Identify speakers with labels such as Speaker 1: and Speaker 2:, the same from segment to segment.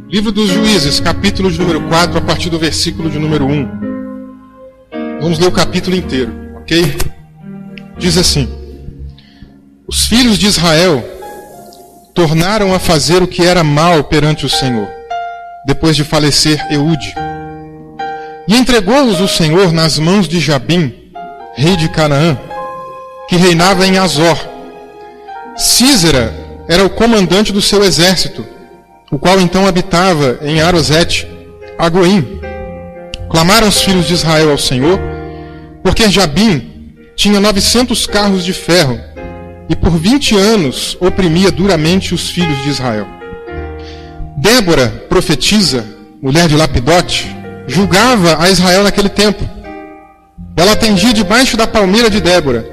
Speaker 1: Livro dos Juízes, capítulo de número 4, a partir do versículo de número 1. Vamos ler o capítulo inteiro, ok? Diz assim: Os filhos de Israel tornaram a fazer o que era mal perante o Senhor, depois de falecer Eude. E entregou-os o Senhor nas mãos de Jabim, rei de Canaã, que reinava em Azor. Sísera era o comandante do seu exército, o qual então habitava em Arosete-Agoim. Clamaram os filhos de Israel ao Senhor, porque Jabim tinha 900 carros de ferro, e por 20 anos oprimia duramente os filhos de Israel. Débora, profetisa, mulher de Lapidote, julgava a Israel naquele tempo. Ela atendia debaixo da palmeira de Débora,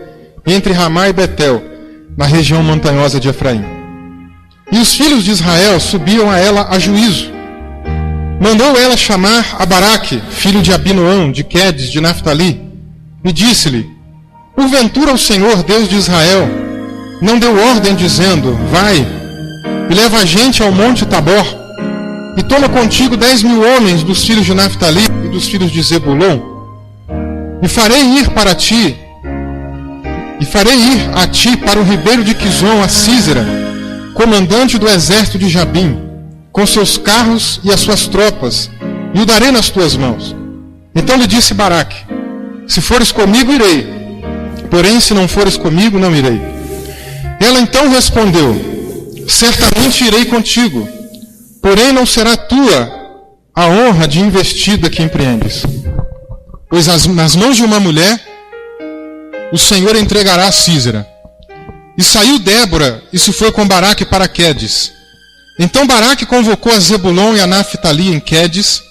Speaker 1: entre Ramá e Betel, na região montanhosa de Efraim. E os filhos de Israel subiam a ela a juízo. Mandou ela chamar a Baraque, filho de Abinoão, de Quedes, de Naftali, e disse-lhe: Porventura o Senhor, Deus de Israel, não deu ordem dizendo: Vai, e leva a gente ao monte Tabor, e toma contigo 10.000 homens dos filhos de Naftali e dos filhos de Zebulon, e farei ir a ti para o ribeiro de Quizon a Sísera, comandante do exército de Jabim, com seus carros e as suas tropas, e o darei nas tuas mãos. Então lhe disse Baraque: Se fores comigo, irei, porém se não fores comigo, não irei. Ela então respondeu: Certamente irei contigo, porém não será tua a honra de investida que empreendes, pois nas mãos de uma mulher o Senhor entregará a Sísera. E saiu Débora e se foi com Baraque para Quedes. Então Baraque convocou a Zebulon e a Naftali em Quedes,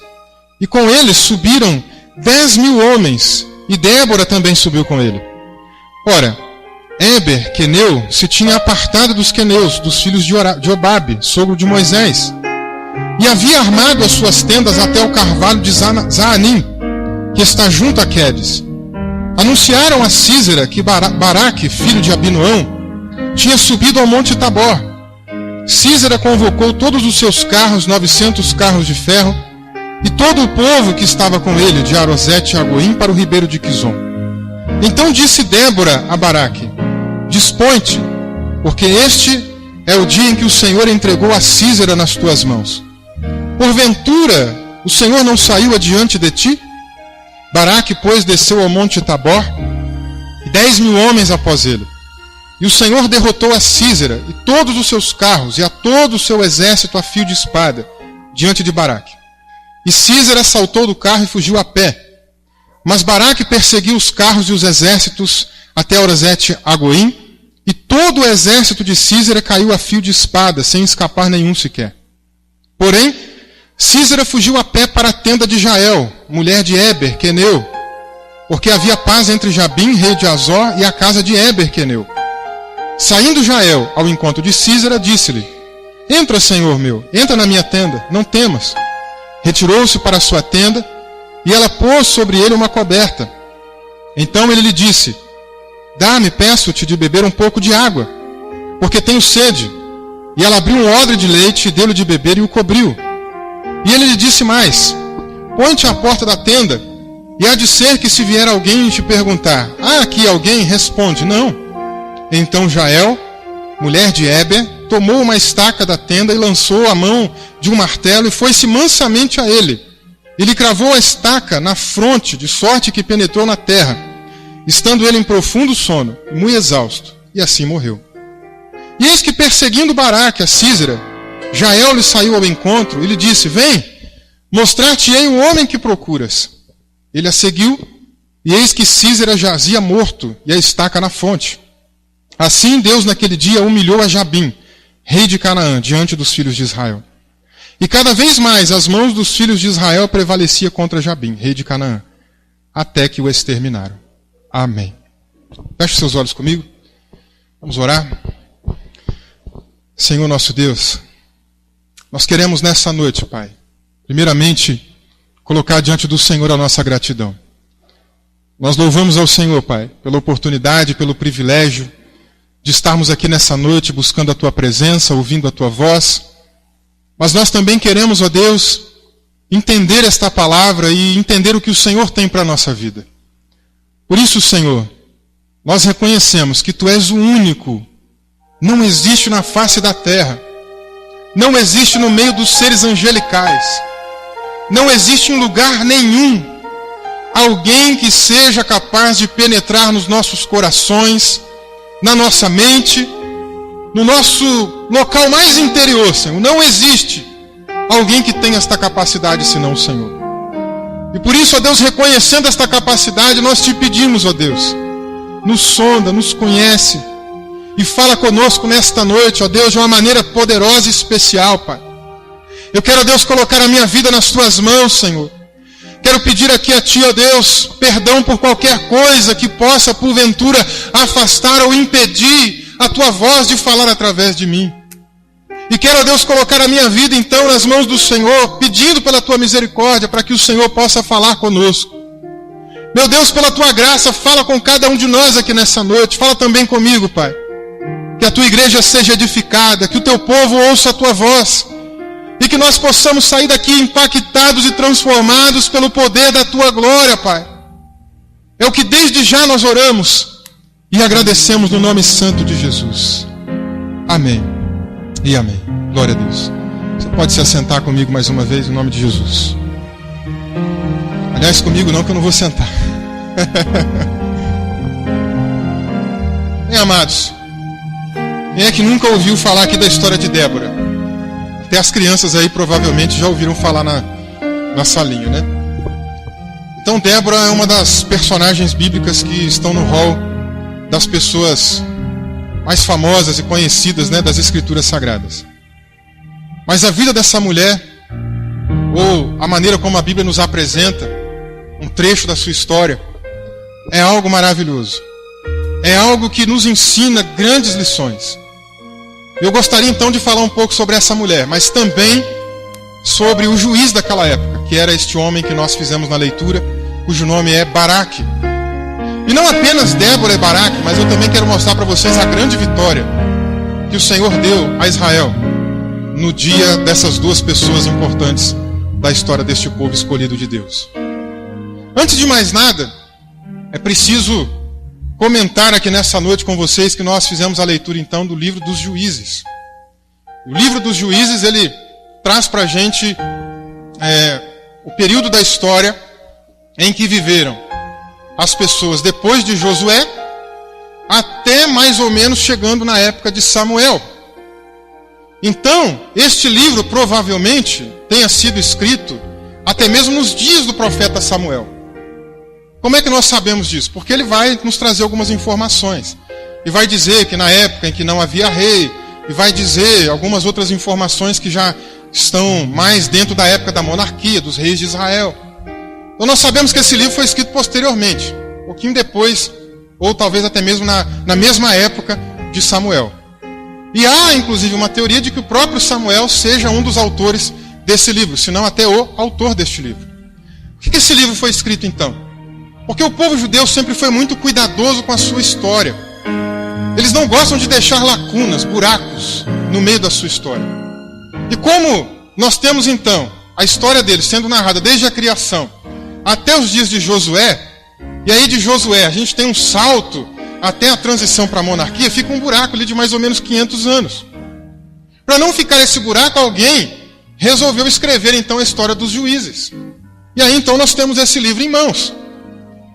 Speaker 1: e com eles subiram 10.000 homens, e Débora também subiu com ele. Ora, Éber, queneu, se tinha apartado dos queneus, dos filhos de Obabe, sogro de Moisés, e havia armado as suas tendas até o carvalho de Zaanim, que está junto a Quedes. Anunciaram a Sísera que Baraque, filho de Abinoão, tinha subido ao monte Tabor. Sísera convocou todos os seus carros, 900 carros de ferro, e todo o povo que estava com ele, de Arosete-Agoim, para o ribeiro de Quizon. Então disse Débora a Baraque: Dispõe-te, porque este é o dia em que o Senhor entregou a Sísera nas tuas mãos. Porventura, o Senhor não saiu adiante de ti? Baraque, pois, desceu ao monte Tabor, e 10.000 homens após ele. E o Senhor derrotou a Sísera, e todos os seus carros, e a todo o seu exército a fio de espada, diante de Baraque. E Sísera saltou do carro e fugiu a pé. Mas Baraque perseguiu os carros e os exércitos até Arosete-Agoim, e todo o exército de Sísera caiu a fio de espada, sem escapar nenhum sequer. Porém, Sísera fugiu a pé para a tenda de Jael, mulher de Éber, queneu, porque havia paz entre Jabim, rei de Azor, e a casa de Éber, queneu. Saindo Jael ao encontro de Sísera, disse-lhe: Entra, senhor meu, entra na minha tenda, não temas. Retirou-se para a sua tenda, e ela pôs sobre ele uma coberta. Então ele lhe disse: Dá-me, peço-te, de beber um pouco de água, porque tenho sede. E ela abriu um odre de leite e deu-lhe de beber e o cobriu. E ele lhe disse mais: Põe-te à porta da tenda, e há de ser que se vier alguém te perguntar: Há aqui alguém? Responde: Não. Então Jael, mulher de Éber, tomou uma estaca da tenda e lançou a mão de um martelo e foi-se mansamente a ele. E lhe cravou a estaca na fronte, de sorte que penetrou na terra, estando ele em profundo sono, muito exausto, e assim morreu. E eis que, perseguindo Baraque a Sísera, Jael lhe saiu ao encontro e lhe disse: Vem, mostrar-te-ei o homem que procuras. Ele a seguiu, e eis que Sísera jazia morto, e a estaca na fonte. Assim Deus naquele dia humilhou a Jabim, rei de Canaã, diante dos filhos de Israel. E cada vez mais as mãos dos filhos de Israel prevaleciam contra Jabim, rei de Canaã, até que o exterminaram. Amém. Feche seus olhos comigo. Vamos orar. Senhor nosso Deus, nós queremos nessa noite, Pai, primeiramente, colocar diante do Senhor a nossa gratidão. Nós louvamos ao Senhor, Pai, pela oportunidade, pelo privilégio de estarmos aqui nessa noite buscando a Tua presença, ouvindo a Tua voz. Mas nós também queremos, ó Deus, entender esta palavra e entender o que o Senhor tem para a nossa vida. Por isso, Senhor, nós reconhecemos que Tu és o único, não existe na face da terra, não existe no meio dos seres angelicais, não existe em lugar nenhum alguém que seja capaz de penetrar nos nossos corações, na nossa mente, no nosso local mais interior, Senhor. Não existe alguém que tenha esta capacidade senão o Senhor. E por isso, ó Deus, reconhecendo esta capacidade, nós te pedimos, ó Deus, nos sonda, nos conhece e fala conosco nesta noite, ó Deus, de uma maneira poderosa e especial, Pai. Eu quero, ó Deus, colocar a minha vida nas Tuas mãos, Senhor. Quero pedir aqui a Ti, ó Deus, perdão por qualquer coisa que possa, porventura, afastar ou impedir a Tua voz de falar através de mim. E quero, ó Deus, colocar a minha vida, então, nas mãos do Senhor, pedindo pela Tua misericórdia, para que o Senhor possa falar conosco. Meu Deus, pela Tua graça, fala com cada um de nós aqui nessa noite. Fala também comigo, Pai. Que a Tua igreja seja edificada, que o Teu povo ouça a Tua voz. E que nós possamos sair daqui impactados e transformados pelo poder da Tua glória, Pai. É o que desde já nós oramos e agradecemos no nome santo de Jesus. Amém e amém. Glória a Deus. Você pode se assentar comigo mais uma vez, em nome de Jesus. Aliás, comigo não, que eu não vou sentar. Bem, amados, quem é que nunca ouviu falar aqui da história de Débora? Até as crianças aí provavelmente já ouviram falar na salinha, né? Então Débora é uma das personagens bíblicas que estão no hall das pessoas mais famosas e conhecidas, né, das Escrituras Sagradas. Mas a vida dessa mulher, ou a maneira como a Bíblia nos apresenta, um trecho da sua história, é algo maravilhoso. É algo que nos ensina grandes lições. Eu gostaria então de falar um pouco sobre essa mulher, mas também sobre o juiz daquela época, que era este homem que nós fizemos na leitura, cujo nome é Baraque. E não apenas Débora e Baraque, mas eu também quero mostrar para vocês a grande vitória que o Senhor deu a Israel no dia dessas duas pessoas importantes da história deste povo escolhido de Deus. Antes de mais nada, é preciso comentar aqui nessa noite com vocês que nós fizemos a leitura então do livro dos Juízes. O livro dos Juízes, ele traz para a gente o período da história em que viveram as pessoas depois de Josué, até mais ou menos chegando na época de Samuel. Então, este livro provavelmente tenha sido escrito até mesmo nos dias do profeta Samuel. Como é que nós sabemos disso? Porque ele vai nos trazer algumas informações. E vai dizer que na época em que não havia rei, e vai dizer algumas outras informações que já estão mais dentro da época da monarquia, dos reis de Israel. Então nós sabemos que esse livro foi escrito posteriormente, um pouquinho depois, ou talvez até mesmo na mesma época de Samuel. E há inclusive uma teoria de que o próprio Samuel seja um dos autores desse livro, se não até o autor deste livro. Por que esse livro foi escrito então? Porque o povo judeu sempre foi muito cuidadoso com a sua história. Eles não gostam de deixar lacunas, buracos no meio da sua história. E como nós temos então a história deles sendo narrada desde a criação até os dias de Josué, e aí de Josué a gente tem um salto até a transição para a monarquia, fica um buraco ali de mais ou menos 500 anos. Para não ficar esse buraco, alguém resolveu escrever então a história dos juízes. E aí então nós temos esse livro em mãos.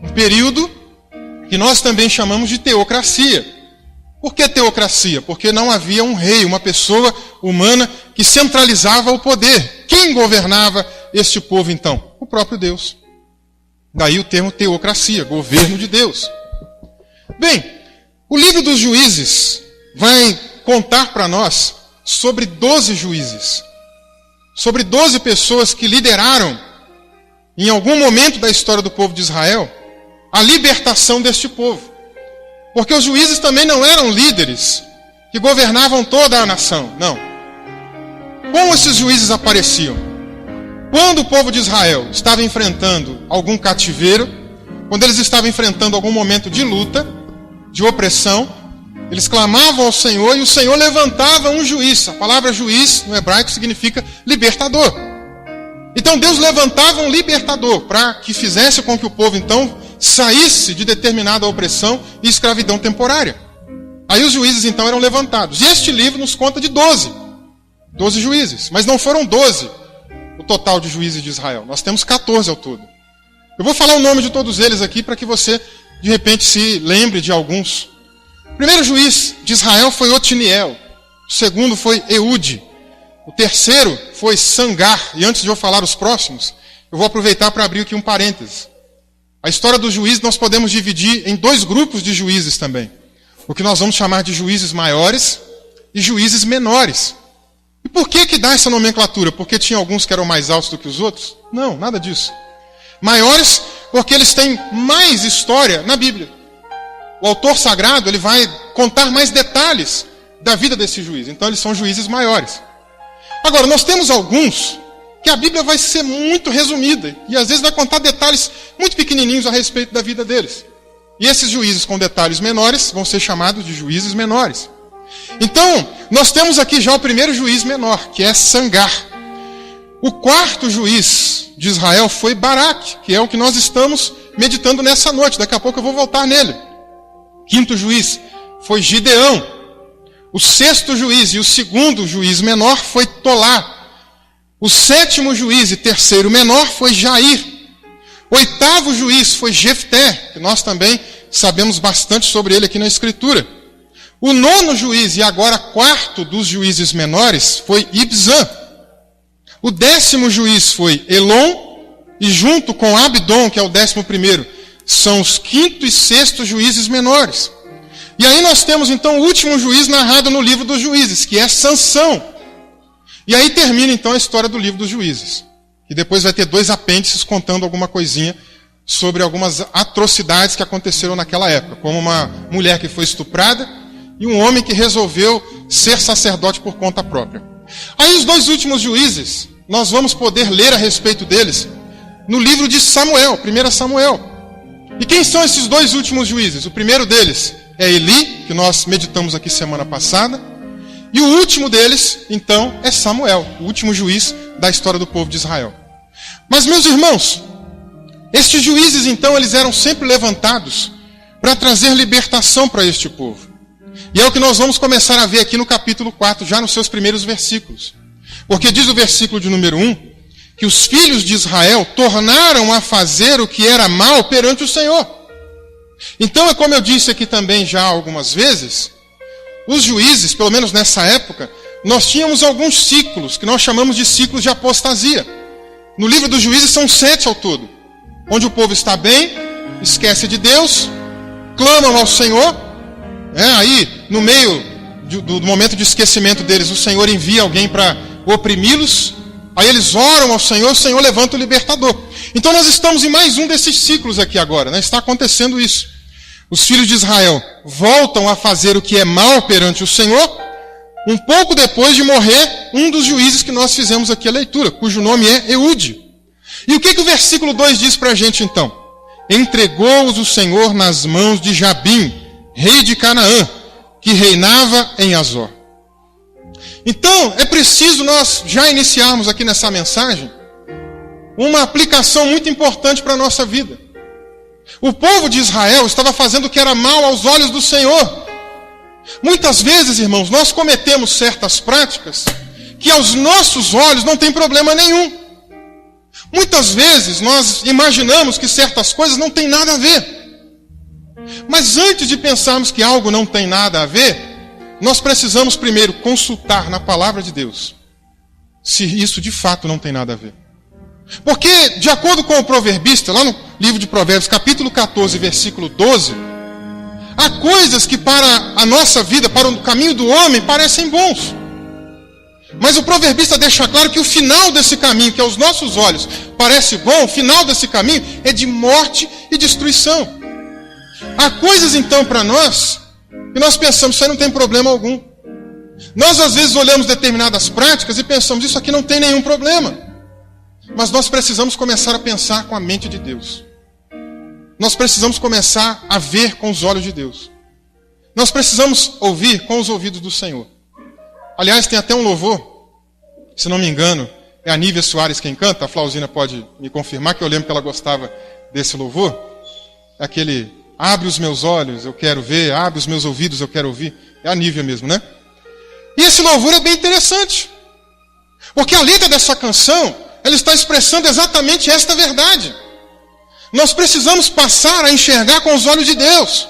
Speaker 1: Um período que nós também chamamos de teocracia. Por que teocracia? Porque não havia um rei, uma pessoa humana que centralizava o poder. Quem governava este povo então? O próprio Deus. Daí o termo teocracia, governo de Deus. Bem, o livro dos Juízes vai contar para nós sobre 12 juízes. Sobre 12 pessoas que lideraram, em algum momento da história do povo de Israel, a libertação deste povo. Porque os juízes também não eram líderes que governavam toda a nação, não. Como esses juízes apareciam? Quando o povo de Israel estava enfrentando algum cativeiro, quando eles estavam enfrentando algum momento de luta, de opressão, Eles clamavam ao Senhor e o Senhor levantava um juiz. A palavra juiz no hebraico significa libertador. Então Deus levantava um libertador para que fizesse com que o povo então saísse de determinada opressão e escravidão temporária. Aí os juízes então eram levantados. E este livro nos conta de 12 juízes. Mas não foram 12 o total de juízes de Israel. Nós temos 14 ao todo. Eu vou falar o nome de todos eles aqui para que você de repente se lembre de alguns. O primeiro juiz de Israel foi Otiniel. O segundo foi Eude. O terceiro foi Sangar. E antes de eu falar os próximos, eu vou aproveitar para abrir aqui um parênteses. A história dos juízes nós podemos dividir em 2 grupos de juízes também. O que nós vamos chamar de juízes maiores e juízes menores. E por que dá essa nomenclatura? Porque tinha alguns que eram mais altos do que os outros? Não, nada disso. Maiores porque eles têm mais história na Bíblia. O autor sagrado ele vai contar mais detalhes da vida desse juiz. Então eles são juízes maiores. Agora, nós temos alguns que a Bíblia vai ser muito resumida. E às vezes vai contar detalhes muito pequenininhos a respeito da vida deles. E esses juízes com detalhes menores vão ser chamados de juízes menores. Então, nós temos aqui já o primeiro juiz menor, que é Sangar. O quarto juiz de Israel foi Baraque, que é o que nós estamos meditando nessa noite. Daqui a pouco eu vou voltar nele. Quinto juiz foi Gideão. O sexto juiz e o segundo juiz menor foi Tolá. O sétimo juiz e terceiro menor foi Jair. O oitavo juiz foi Jefté, que nós também sabemos bastante sobre ele aqui na Escritura. O nono juiz e agora quarto dos juízes menores foi Ibzan. O 10º juiz foi Elon, e junto com Abdon, que é o 11º, são os quinto e sexto juízes menores. E aí nós temos então o último juiz narrado no livro dos juízes, que é Sansão. E aí termina então a história do livro dos juízes. E depois vai ter 2 apêndices contando alguma coisinha sobre algumas atrocidades que aconteceram naquela época, como uma mulher que foi estuprada e um homem que resolveu ser sacerdote por conta própria. Aí os 2 últimos juízes, nós vamos poder ler a respeito deles no livro de Samuel, 1 Samuel. E quem são esses 2 últimos juízes? O primeiro deles é Eli, que nós meditamos aqui semana passada. E o último deles, então, é Samuel, o último juiz da história do povo de Israel. Mas, meus irmãos, estes juízes, então, eles eram sempre levantados para trazer libertação para este povo. E é o que nós vamos começar a ver aqui no capítulo 4, já nos seus primeiros versículos. Porque diz o versículo de número 1, que os filhos de Israel tornaram a fazer o que era mal perante o Senhor. Então, é como eu disse aqui também já algumas vezes, os juízes, pelo menos nessa época, nós tínhamos alguns ciclos, que nós chamamos de ciclos de apostasia. No livro dos juízes são 7 ao todo, onde o povo está bem, esquece de Deus, clamam ao Senhor, aí no meio do momento de esquecimento deles, o Senhor envia alguém para oprimi-los, aí eles oram ao Senhor, o Senhor levanta o libertador. Então nós estamos em mais um desses ciclos aqui agora, né? Está acontecendo isso. Os filhos de Israel voltam a fazer o que é mal perante o Senhor, um pouco depois de morrer um dos juízes que nós fizemos aqui a leitura, cujo nome é Eude. E o que o versículo 2 diz para a gente então? Entregou-os o Senhor nas mãos de Jabim, rei de Canaã, que reinava em Azor. Então, é preciso nós já iniciarmos aqui nessa mensagem uma aplicação muito importante para a nossa vida. O povo de Israel estava fazendo o que era mal aos olhos do Senhor. Muitas vezes, irmãos, nós cometemos certas práticas que aos nossos olhos não tem problema nenhum. Muitas vezes nós imaginamos que certas coisas não têm nada a ver. Mas antes de pensarmos que algo não tem nada a ver, nós precisamos primeiro consultar na palavra de Deus se isso de fato não tem nada a ver. Porque, de acordo com o proverbista, lá no livro de Provérbios, capítulo 14, versículo 12, há coisas que para a nossa vida, para o caminho do homem, parecem bons. Mas o proverbista deixa claro que o final desse caminho, que aos nossos olhos parece bom, o final desse caminho é de morte e destruição. Há coisas então para nós que nós pensamos, isso aí não tem problema algum. Nós às vezes olhamos determinadas práticas e pensamos, isso aqui não tem nenhum problema. Mas nós precisamos começar a pensar com a mente de Deus. Nós precisamos começar a ver com os olhos de Deus. Nós precisamos ouvir com os ouvidos do Senhor. Aliás, tem até um louvor, se não me engano, é a Nívia Soares quem canta, a Flauzina pode me confirmar, que eu lembro que ela gostava desse louvor. É aquele, abre os meus olhos, eu quero ver, abre os meus ouvidos, eu quero ouvir. É a Nívia mesmo, né? E esse louvor é bem interessante, porque a letra dessa canção, ela está expressando exatamente esta verdade. Nós precisamos passar a enxergar com os olhos de Deus.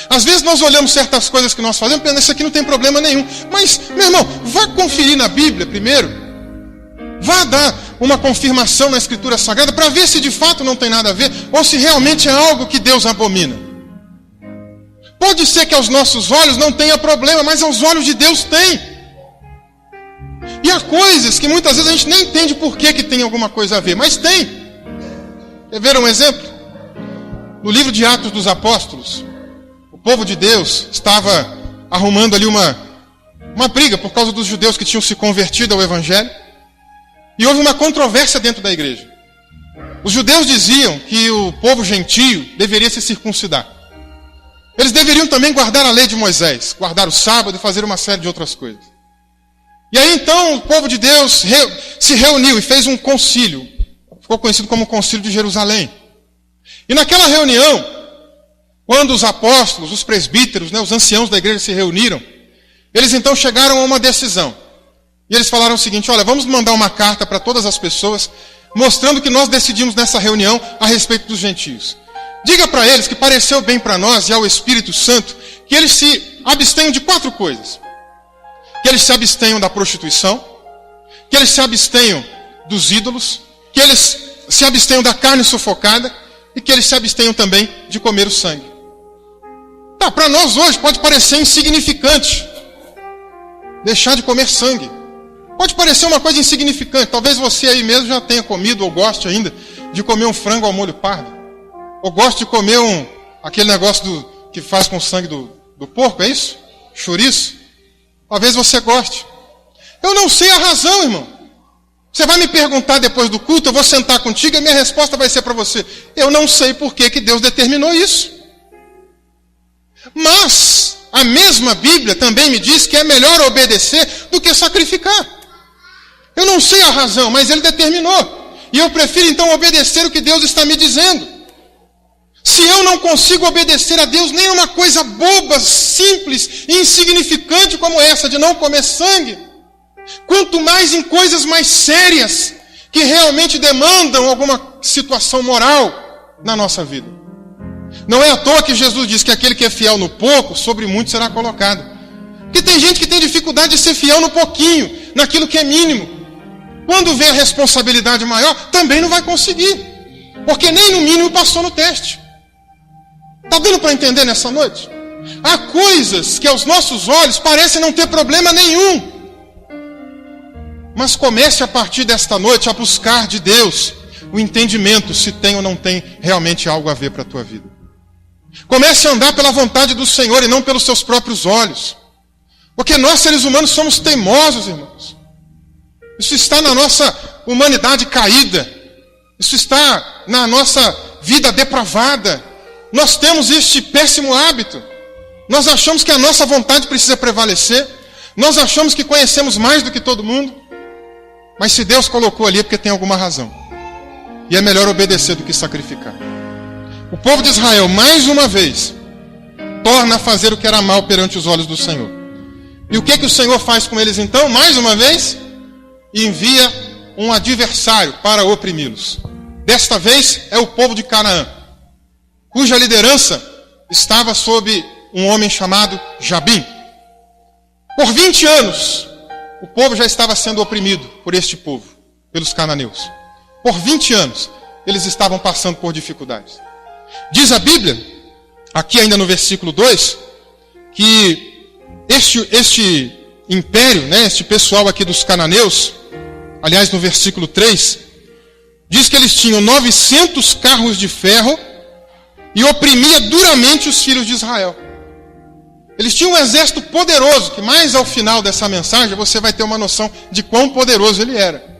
Speaker 1: Às vezes nós olhamos certas coisas que nós fazemos, pensando, isso aqui não tem problema nenhum. Mas, meu irmão, vá conferir na Bíblia primeiro. Vá dar uma confirmação na Escritura Sagrada para ver se de fato não tem nada a ver, ou se realmente é algo que Deus abomina. Pode ser que aos nossos olhos não tenha problema, mas aos olhos de Deus tem. E há coisas que muitas vezes a gente nem entende por que tem alguma coisa a ver, mas tem. Quer ver um exemplo? No livro de Atos dos Apóstolos, o povo de Deus estava arrumando ali uma briga por causa dos judeus que tinham se convertido ao Evangelho. E houve uma controvérsia dentro da igreja. Os judeus diziam que o povo gentio deveria se circuncidar. Eles deveriam também guardar a lei de Moisés, guardar o sábado e fazer uma série de outras coisas. E aí então o povo de Deus se reuniu e fez um concílio. Ficou conhecido como o Concílio de Jerusalém. E naquela reunião, quando os apóstolos, os presbíteros, os anciãos da igreja se reuniram, eles então chegaram a uma decisão. E eles falaram o seguinte, olha, vamos mandar uma carta para todas as pessoas, mostrando que nós decidimos nessa reunião a respeito dos gentios. Diga para eles que pareceu bem para nós e ao Espírito Santo, que eles se abstenham de 4 coisas. Que eles se abstenham da prostituição, que eles se abstenham dos ídolos, que eles se abstenham da carne sufocada e que eles se abstenham também de comer o sangue. Tá, para nós hoje pode parecer insignificante deixar de comer sangue. Pode parecer uma coisa insignificante. Talvez você aí mesmo já tenha comido ou goste ainda de comer um frango ao molho pardo. Ou goste de comer aquele negócio que faz com o sangue do porco, é isso? Chouriço. Talvez você goste. Eu não sei a razão, irmão. Você vai me perguntar depois do culto, eu vou sentar contigo e a minha resposta vai ser para você. Eu não sei por que Deus determinou isso. Mas a mesma Bíblia também me diz que é melhor obedecer do que sacrificar. Eu não sei a razão, mas Ele determinou. E eu prefiro então obedecer o que Deus está me dizendo. Se eu não consigo obedecer a Deus nem uma coisa boba, simples e insignificante como essa de não comer sangue, quanto mais em coisas mais sérias, que realmente demandam alguma situação moral na nossa vida. Não é à toa que Jesus diz que aquele que é fiel no pouco, sobre muito será colocado. Porque tem gente que tem dificuldade de ser fiel no pouquinho, naquilo que é mínimo. Quando vê a responsabilidade maior, também não vai conseguir. Porque nem no mínimo passou no teste. Está dando para entender nessa noite? Há coisas que aos nossos olhos parecem não ter problema nenhum. Mas comece a partir desta noite a buscar de Deus o entendimento se tem ou não tem realmente algo a ver para a tua vida. Comece a andar pela vontade do Senhor e não pelos seus próprios olhos. Porque nós seres humanos somos teimosos, irmãos. Isso está na nossa humanidade caída. Isso está na nossa vida depravada. Nós temos este péssimo hábito. Nós achamos que a nossa vontade precisa prevalecer. Nós achamos que conhecemos mais do que todo mundo. Mas se Deus colocou ali é porque tem alguma razão. E é melhor obedecer do que sacrificar. O povo de Israel, mais uma vez, torna a fazer o que era mal perante os olhos do Senhor. E o que o Senhor faz com eles então? Mais uma vez, envia um adversário para oprimi-los. Desta vez é o povo de Canaã, cuja liderança estava sob um homem chamado Jabim. Por 20 anos, o povo já estava sendo oprimido por este povo, pelos cananeus. Por 20 anos, eles estavam passando por dificuldades. Diz a Bíblia, aqui ainda no versículo 2, que este império, este pessoal aqui dos cananeus, aliás no versículo 3, diz que eles tinham 900 carros de ferro e oprimia duramente os filhos de Israel. Eles tinham um exército poderoso, que mais ao final dessa mensagem você vai ter uma noção de quão poderoso ele era.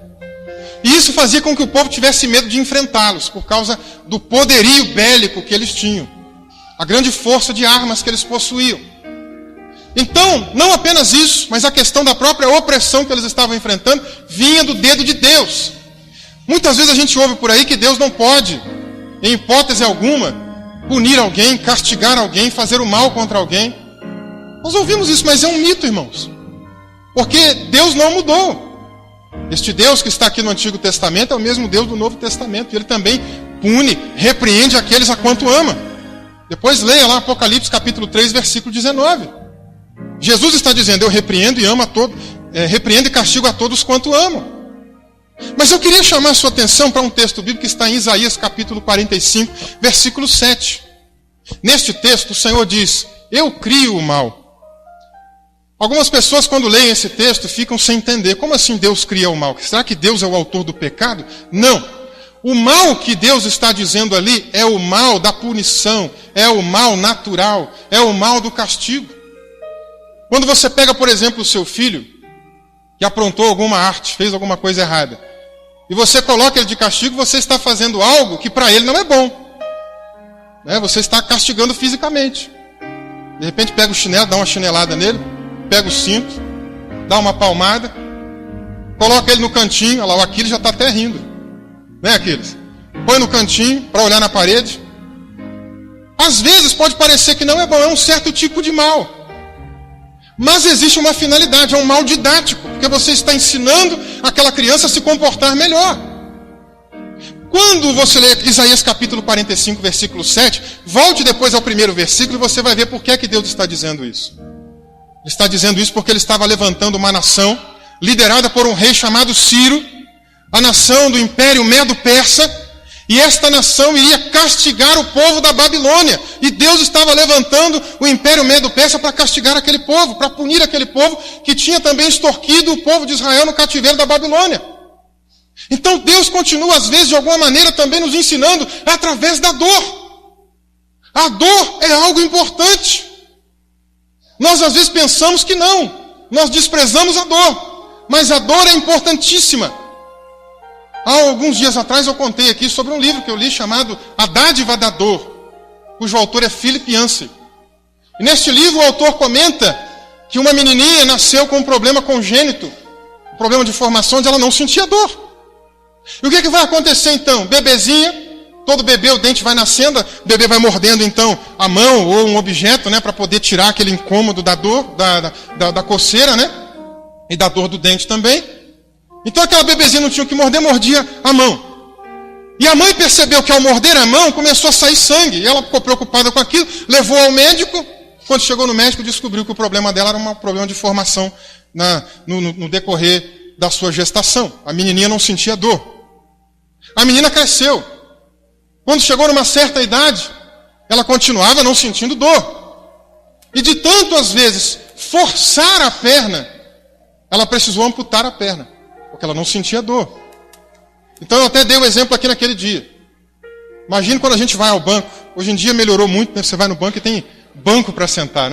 Speaker 1: E isso fazia com que o povo tivesse medo de enfrentá-los, por causa do poderio bélico que eles tinham. A grande força de armas que eles possuíam. Então, não apenas isso, mas a questão da própria opressão que eles estavam enfrentando vinha do dedo de Deus. Muitas vezes a gente ouve por aí que Deus não pode, em hipótese alguma, punir alguém, castigar alguém, fazer o mal contra alguém. Nós ouvimos isso, mas é um mito, irmãos. Porque Deus não mudou. Este Deus que está aqui no Antigo Testamento é o mesmo Deus do Novo Testamento. E Ele também pune, repreende aqueles a quanto ama. Depois leia lá Apocalipse capítulo 3, versículo 19. Jesus está dizendo, eu repreendo e amo a todos, repreendo e castigo a todos quanto amo. Mas eu queria chamar a sua atenção para um texto bíblico que está em Isaías capítulo 45, versículo 7. Neste texto o Senhor diz, eu crio o mal. Algumas pessoas quando leem esse texto ficam sem entender. Como assim Deus cria o mal? Será que Deus é o autor do pecado? Não. O mal que Deus está dizendo ali é o mal da punição, é o mal natural, é o mal do castigo. Quando você pega, por exemplo, o seu filho, que aprontou alguma arte, fez alguma coisa errada, e você coloca ele de castigo, você está fazendo algo que para ele não é bom. Você está castigando fisicamente. De repente pega o chinelo, dá uma chinelada nele, pega o cinto, dá uma palmada, coloca ele no cantinho, olha lá, o Aquiles já está até rindo. Aquiles? Põe no cantinho para olhar na parede. Às vezes pode parecer que não é bom, é um certo tipo de mal. Mas existe uma finalidade, é um mal didático, porque você está ensinando aquela criança a se comportar melhor. Quando você lê Isaías capítulo 45, versículo 7, volte depois ao primeiro versículo e você vai ver por que é que Deus está dizendo isso. Ele está dizendo isso porque ele estava levantando uma nação, liderada por um rei chamado Ciro, a nação do Império Medo-Persa, e esta nação iria castigar o povo da Babilônia. E Deus estava levantando o Império Medo-Persa para castigar aquele povo, para punir aquele povo que tinha também extorquido o povo de Israel no cativeiro da Babilônia. Então Deus continua, às vezes, de alguma maneira, também nos ensinando através da dor. A dor é algo importante. Nós, às vezes, pensamos que não. Nós desprezamos a dor. Mas a dor é importantíssima. Há alguns dias atrás eu contei aqui sobre um livro que eu li chamado A Dádiva da Dor, cujo autor é Philip Yancey. E neste livro o autor comenta que uma menininha nasceu com um problema congênito, um problema de formação onde ela não sentia dor. E o que vai acontecer então? Bebezinha, todo bebê, o dente vai nascendo, o bebê vai mordendo então a mão ou um objeto, para poder tirar aquele incômodo da dor, da coceira, e da dor do dente também. Então aquela bebezinha não tinha o que morder, mordia a mão. E a mãe percebeu que ao morder a mão começou a sair sangue. E ela ficou preocupada com aquilo, levou ao médico. Quando chegou no médico, descobriu que o problema dela era um problema de formação no decorrer da sua gestação. A menininha não sentia dor. A menina cresceu. Quando chegou numa certa idade, ela continuava não sentindo dor. E de tanto, às vezes, forçar a perna, ela precisou amputar a perna. Porque ela não sentia dor. Então eu até dei o exemplo aqui naquele dia. Imagina quando a gente vai ao banco. Hoje em dia melhorou muito, Você vai no banco e tem banco para sentar,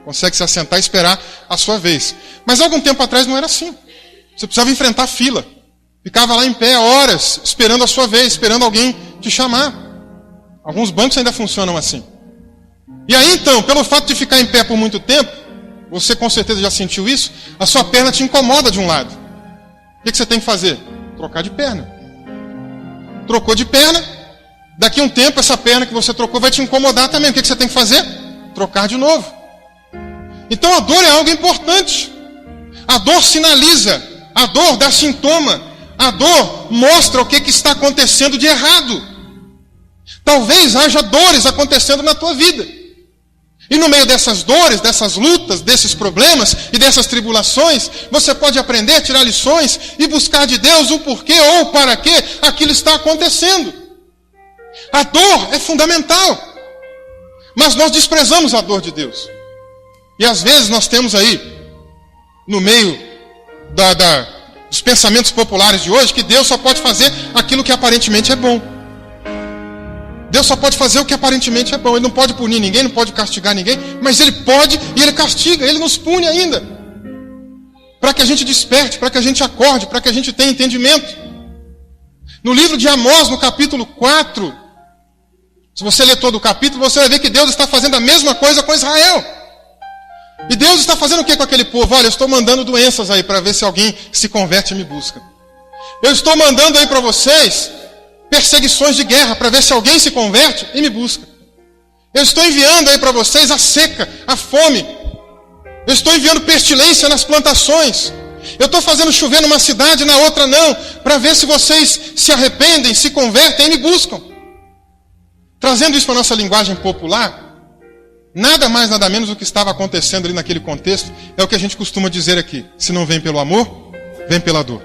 Speaker 1: Consegue se assentar e esperar a sua vez. Mas algum tempo atrás não era assim. Você precisava enfrentar fila. Ficava lá em pé horas, esperando a sua vez, esperando alguém te chamar. Alguns bancos ainda funcionam assim. E aí então, pelo fato de ficar em pé por muito tempo, você com certeza já sentiu isso, a sua perna te incomoda de um lado. O que você tem que fazer? Trocar de perna. Trocou de perna, daqui a um tempo essa perna que você trocou vai te incomodar também. O que você tem que fazer? Trocar de novo. Então a dor é algo importante. A dor sinaliza, a dor dá sintoma, a dor mostra o que está acontecendo de errado. Talvez haja dores acontecendo na tua vida. E no meio dessas dores, dessas lutas, desses problemas e dessas tribulações, você pode aprender, tirar lições e buscar de Deus o porquê ou para que aquilo está acontecendo. A dor é fundamental. Mas nós desprezamos a dor de Deus. E às vezes nós temos aí, no meio dos pensamentos populares de hoje, que Deus só pode fazer aquilo que aparentemente é bom. Deus só pode fazer o que aparentemente é bom. Ele não pode punir ninguém, não pode castigar ninguém, mas Ele pode e Ele castiga, Ele nos pune ainda. Para que a gente desperte, para que a gente acorde, para que a gente tenha entendimento. No livro de Amós, no capítulo 4, se você ler todo o capítulo, você vai ver que Deus está fazendo a mesma coisa com Israel. E Deus está fazendo o que com aquele povo? Olha, eu estou mandando doenças aí para ver se alguém se converte e me busca. Eu estou mandando aí para vocês perseguições de guerra para ver se alguém se converte e me busca. Eu estou enviando aí para vocês a seca, a fome. Eu estou enviando pestilência nas plantações. Eu estou fazendo chover numa cidade, na outra não, para ver se vocês se arrependem, se convertem e me buscam. Trazendo isso para a nossa linguagem popular, nada mais, nada menos do que estava acontecendo ali naquele contexto é o que a gente costuma dizer aqui. Se não vem pelo amor, vem pela dor.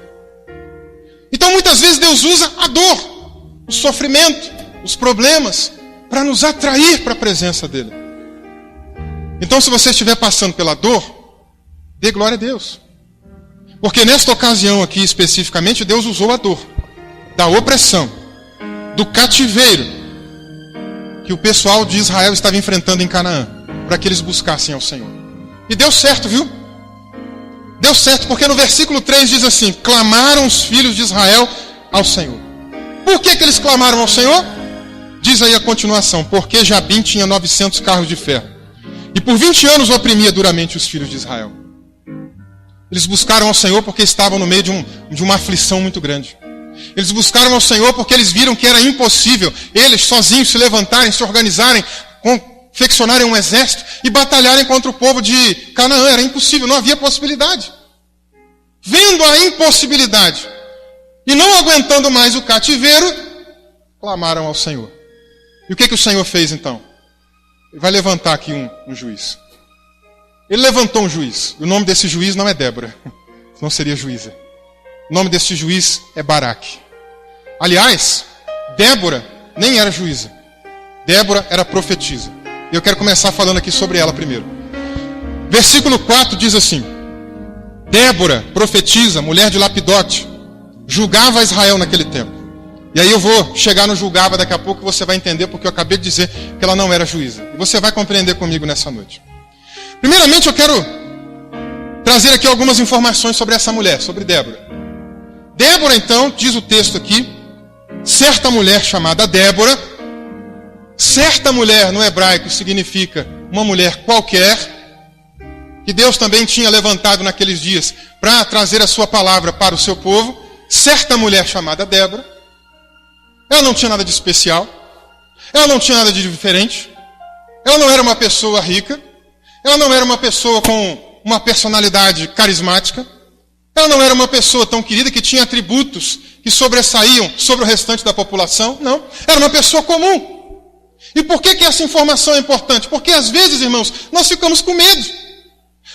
Speaker 1: Então muitas vezes Deus usa a dor, o sofrimento, os problemas, para nos atrair para a presença dEle. Então se você estiver passando pela dor, dê glória a Deus. Porque nesta ocasião aqui especificamente, Deus usou a dor, da opressão, do cativeiro, que o pessoal de Israel estava enfrentando em Canaã, para que eles buscassem ao Senhor. E deu certo, viu? Deu certo, porque no versículo 3 diz assim: clamaram os filhos de Israel ao Senhor. Por que eles clamaram ao Senhor? Diz aí a continuação: porque Jabim tinha 900 carros de ferro, e por 20 anos oprimia duramente os filhos de Israel. Eles buscaram ao Senhor porque estavam no meio de uma aflição muito grande. Eles buscaram ao Senhor porque eles viram que era impossível eles sozinhos se levantarem, se organizarem, confeccionarem um exército e batalharem contra o povo de Canaã. Era impossível, não havia possibilidade. Vendo a impossibilidade e não aguentando mais o cativeiro, clamaram ao Senhor. E o que o Senhor fez então? Ele vai levantar aqui um juiz. Ele levantou um juiz. O nome desse juiz não é Débora, não seria juíza. O nome desse juiz é Baraque. Aliás, Débora nem era juíza. Débora era profetisa. E eu quero começar falando aqui sobre ela primeiro. Versículo 4 diz assim: Débora, profetisa, mulher de Lapidote, julgava Israel naquele tempo. E aí eu vou chegar no julgava daqui a pouco, você vai entender porque eu acabei de dizer que ela não era juíza. E você vai compreender comigo nessa noite. Primeiramente eu quero trazer aqui algumas informações sobre essa mulher, sobre Débora. Débora, então, diz o texto aqui, certa mulher chamada Débora. Certa mulher no hebraico significa uma mulher qualquer, que Deus também tinha levantado naqueles dias para trazer a sua palavra para o seu povo. Certa mulher chamada Débora. Ela não tinha nada de especial, ela não tinha nada de diferente, ela não era uma pessoa rica, ela não era uma pessoa com uma personalidade carismática, ela não era uma pessoa tão querida que tinha atributos que sobressaíam sobre o restante da população. Não, era uma pessoa comum. E por que essa informação é importante? Porque às vezes, irmãos, nós ficamos com medo.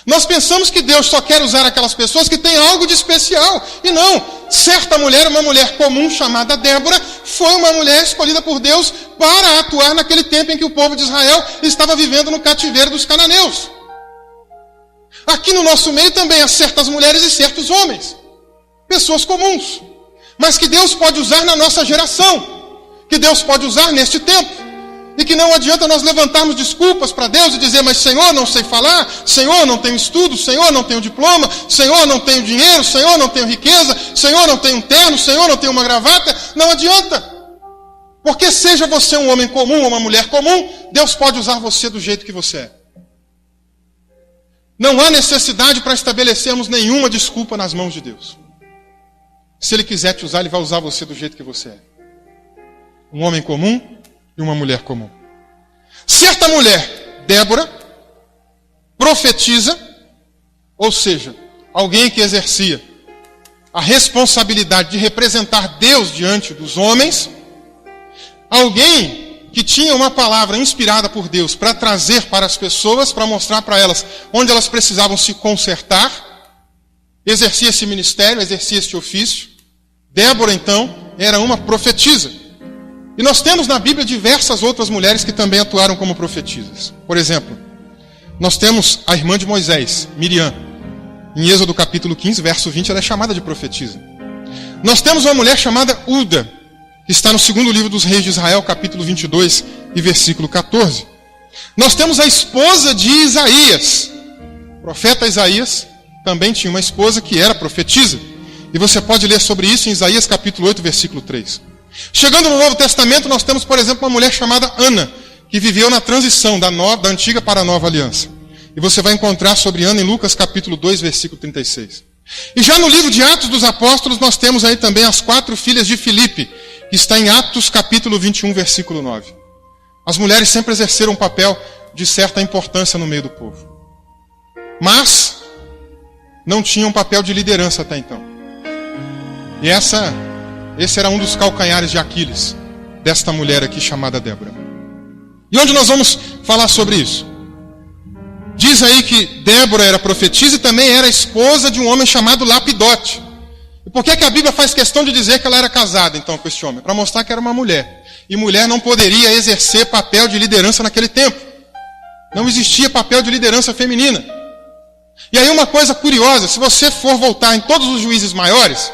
Speaker 1: Nós pensamos que Deus só quer usar aquelas pessoas que têm algo de especial. E não, certa mulher, uma mulher comum chamada Débora, foi uma mulher escolhida por Deus para atuar naquele tempo em que o povo de Israel estava vivendo no cativeiro dos cananeus. Aqui no nosso meio também há certas mulheres e certos homens, pessoas comuns, mas que Deus pode usar na nossa geração, que Deus pode usar neste tempo. E que não adianta nós levantarmos desculpas para Deus e dizer: mas Senhor, não sei falar, Senhor, não tenho estudo, Senhor, não tenho diploma, Senhor, não tenho dinheiro, Senhor, não tenho riqueza, Senhor, não tenho um terno, Senhor, não tenho uma gravata. Não adianta. Porque seja você um homem comum ou uma mulher comum, Deus pode usar você do jeito que você é. Não há necessidade para estabelecermos nenhuma desculpa nas mãos de Deus. Se Ele quiser te usar, Ele vai usar você do jeito que você é. Um homem comum e uma mulher comum. Certa mulher, Débora, profetiza, ou seja, alguém que exercia a responsabilidade de representar Deus diante dos homens, alguém que tinha uma palavra inspirada por Deus para trazer para as pessoas, para mostrar para elas onde elas precisavam se consertar, exercia esse ministério, exercia este ofício. Débora, então, era uma profetisa. E nós temos na Bíblia diversas outras mulheres que também atuaram como profetisas. Por exemplo, nós temos a irmã de Moisés, Miriam. Em Êxodo capítulo 15, verso 20, ela é chamada de profetisa. Nós temos uma mulher chamada Uda, que está no segundo livro dos reis de Israel, capítulo 22 e versículo 14. Nós temos a esposa de Isaías. O profeta Isaías também tinha uma esposa que era profetisa. E você pode ler sobre isso em Isaías capítulo 8, versículo 3. Chegando no Novo Testamento, nós temos, por exemplo, uma mulher chamada Ana, que viveu na transição da antiga para a nova aliança. E você vai encontrar sobre Ana em Lucas capítulo 2, versículo 36. E já no livro de Atos dos Apóstolos, nós temos aí também as 4 filhas de Filipe, que está em Atos capítulo 21, versículo 9. As mulheres sempre exerceram um papel de certa importância no meio do povo. Mas não tinham um papel de liderança até então. E esse era um dos calcanhares de Aquiles desta mulher aqui chamada Débora. E onde nós vamos falar sobre isso? Diz aí que Débora era profetisa e também era esposa de um homem chamado Lapidote. E por que a Bíblia faz questão de dizer que ela era casada então com este homem? Para mostrar que era uma mulher. E mulher não poderia exercer papel de liderança naquele tempo. Não existia papel de liderança feminina. E aí uma coisa curiosa, se você for voltar em todos os juízes maiores,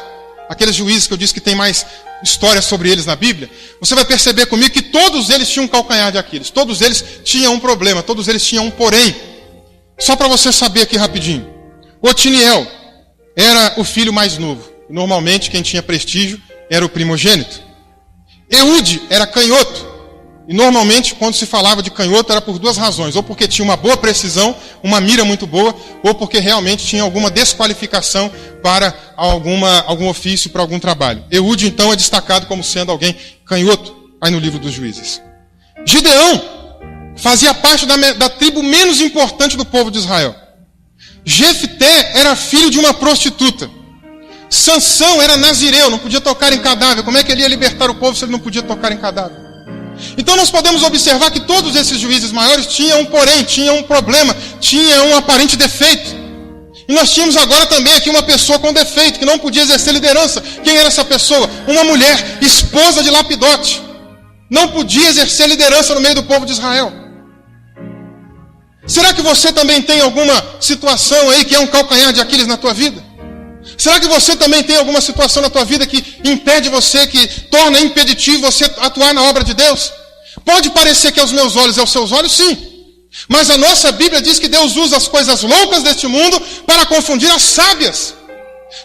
Speaker 1: aqueles juízes que eu disse que tem mais história sobre eles na Bíblia, você vai perceber comigo que todos eles tinham um calcanhar de Aquiles. Todos eles tinham um problema, todos eles tinham um porém. Só para você saber aqui rapidinho. Otiniel era o filho mais novo. Normalmente quem tinha prestígio era o primogênito. Eude era canhoto. E normalmente quando se falava de canhoto era por 2 razões. Ou porque tinha uma boa precisão, uma mira muito boa, ou porque realmente tinha alguma desqualificação para algum ofício, para algum trabalho. Eude então é destacado como sendo alguém canhoto, aí no livro dos Juízes. Gideão fazia parte da tribo menos importante do povo de Israel. Jefté era filho de uma prostituta. Sansão era nazireu, não podia tocar em cadáver. Como é que ele ia libertar o povo se ele não podia tocar em cadáver? Então nós podemos observar que todos esses juízes maiores tinham um porém, tinham um problema, tinham um aparente defeito. E nós tínhamos agora também aqui uma pessoa com defeito, que não podia exercer liderança. Quem era essa pessoa? Uma mulher, esposa de Lapidote. Não podia exercer liderança no meio do povo de Israel. Será que você também tem alguma situação aí que é um calcanhar de Aquiles na tua vida? Será que você também tem alguma situação na tua vida que impede você, que torna impeditivo você atuar na obra de Deus? Pode parecer que aos meus olhos é aos seus olhos, sim. Mas a nossa Bíblia diz que Deus usa as coisas loucas deste mundo para confundir as sábias.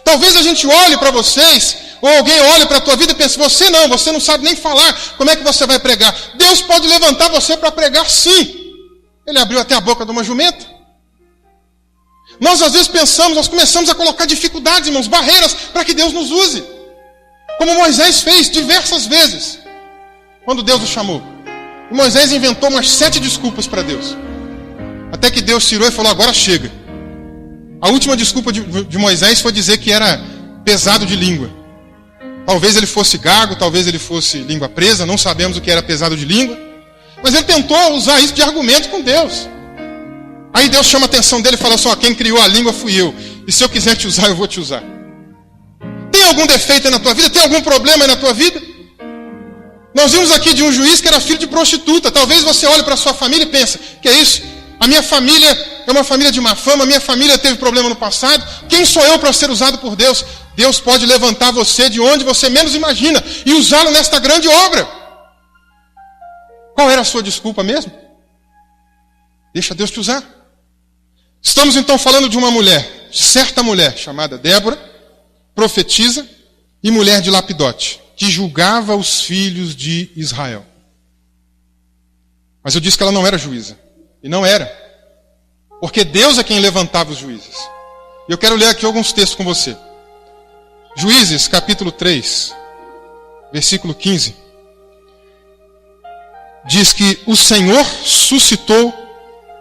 Speaker 1: Talvez a gente olhe para vocês, ou alguém olhe para a tua vida e pense, você não sabe nem falar, como é que você vai pregar? Deus pode levantar você para pregar, sim. Ele abriu até a boca de uma jumenta. Nós às vezes nós começamos a colocar dificuldades, irmãos, barreiras para que Deus nos use. Como Moisés fez diversas vezes, quando Deus o chamou. E Moisés inventou umas 7 desculpas para Deus. Até que Deus tirou e falou, agora chega. A última desculpa de Moisés foi dizer que era pesado de língua. Talvez ele fosse gago, talvez ele fosse língua presa, não sabemos o que era pesado de língua. Mas ele tentou usar isso de argumento com Deus. Aí Deus chama a atenção dele e fala assim, quem criou a língua fui eu. E se eu quiser te usar, eu vou te usar. Tem algum defeito aí na tua vida? Tem algum problema aí na tua vida? Nós vimos aqui de um juiz que era filho de prostituta. Talvez você olhe para a sua família e pense, que é isso? A minha família é uma família de má fama, a minha família teve problema no passado. Quem sou eu para ser usado por Deus? Deus pode levantar você de onde você menos imagina e usá-lo nesta grande obra. Qual era a sua desculpa mesmo? Deixa Deus te usar. Estamos então falando de uma mulher, de certa mulher, chamada Débora, profetisa e mulher de Lapidote, que julgava os filhos de Israel. Mas eu disse que ela não era juíza. E não era. Porque Deus é quem levantava os juízes. E eu quero ler aqui alguns textos com você. Juízes, capítulo 3, versículo 15. Diz que o Senhor suscitou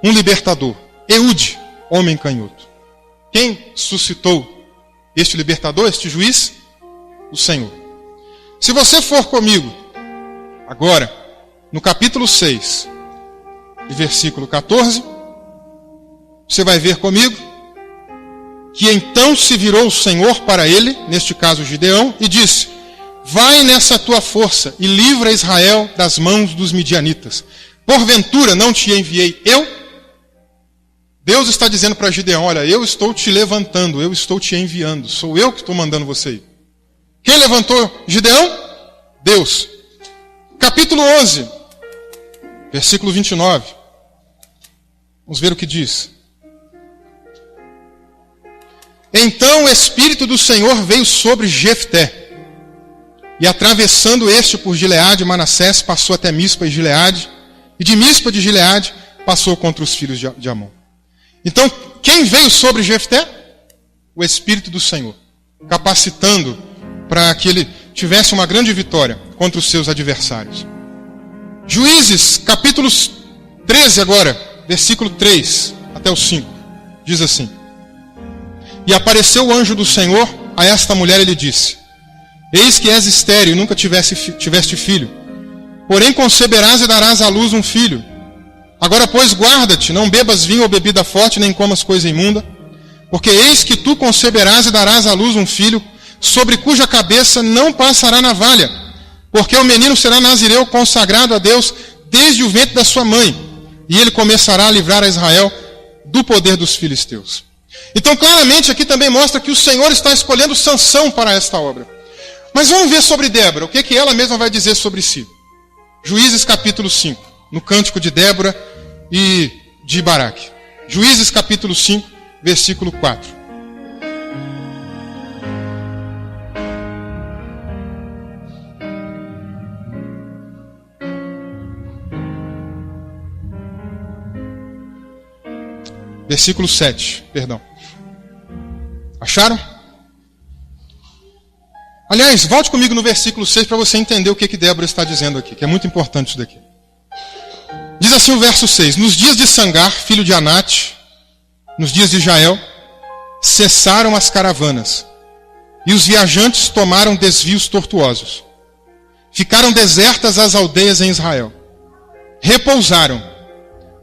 Speaker 1: um libertador. Eude, homem canhoto. Quem suscitou este libertador, este juiz? O Senhor. Se você for comigo, agora, no capítulo 6, e versículo 14, você vai ver comigo que então se virou o Senhor para ele, neste caso Gideão, e disse, vai nessa tua força e livra Israel das mãos dos midianitas. Porventura não te enviei eu? Deus está dizendo para Gideão, olha, eu estou te levantando, eu estou te enviando, sou eu que estou mandando você ir. Quem levantou Gideão? Deus. Capítulo 11, versículo 29. Vamos ver o que diz. Então o Espírito do Senhor veio sobre Jefté, e atravessando este por Gileade, Manassés passou até Mispa e Gileade, e de Mispa de Gileade passou contra os filhos de Amon. Então, quem veio sobre Jefté? O Espírito do Senhor, capacitando para que ele tivesse uma grande vitória contra os seus adversários. Juízes, capítulo 13 agora, versículo 3 até o 5, diz assim: E apareceu o anjo do Senhor a esta mulher e lhe disse: Eis que és estéril e nunca tiveste filho, porém conceberás e darás à luz um filho. Agora, pois, guarda-te, não bebas vinho ou bebida forte, nem comas coisa imunda, porque eis que tu conceberás e darás à luz um filho, sobre cuja cabeça não passará navalha, porque o menino será nazireu consagrado a Deus desde o ventre da sua mãe, e ele começará a livrar a Israel do poder dos filisteus. Então, claramente, aqui também mostra que o Senhor está escolhendo Sansão para esta obra. Mas vamos ver sobre Débora, o que ela mesma vai dizer sobre si. Juízes capítulo 5, no cântico de Débora e de Baraque. Juízes capítulo 5, versículo 4. Versículo 7, perdão. Acharam? Aliás, volte comigo no versículo 6 para você entender o que Débora está dizendo aqui, que é muito importante isso daqui. Diz assim o verso 6: Nos dias de Sangar, filho de Anate, nos dias de Jael, cessaram as caravanas, e os viajantes tomaram desvios tortuosos. Ficaram desertas as aldeias em Israel. Repousaram,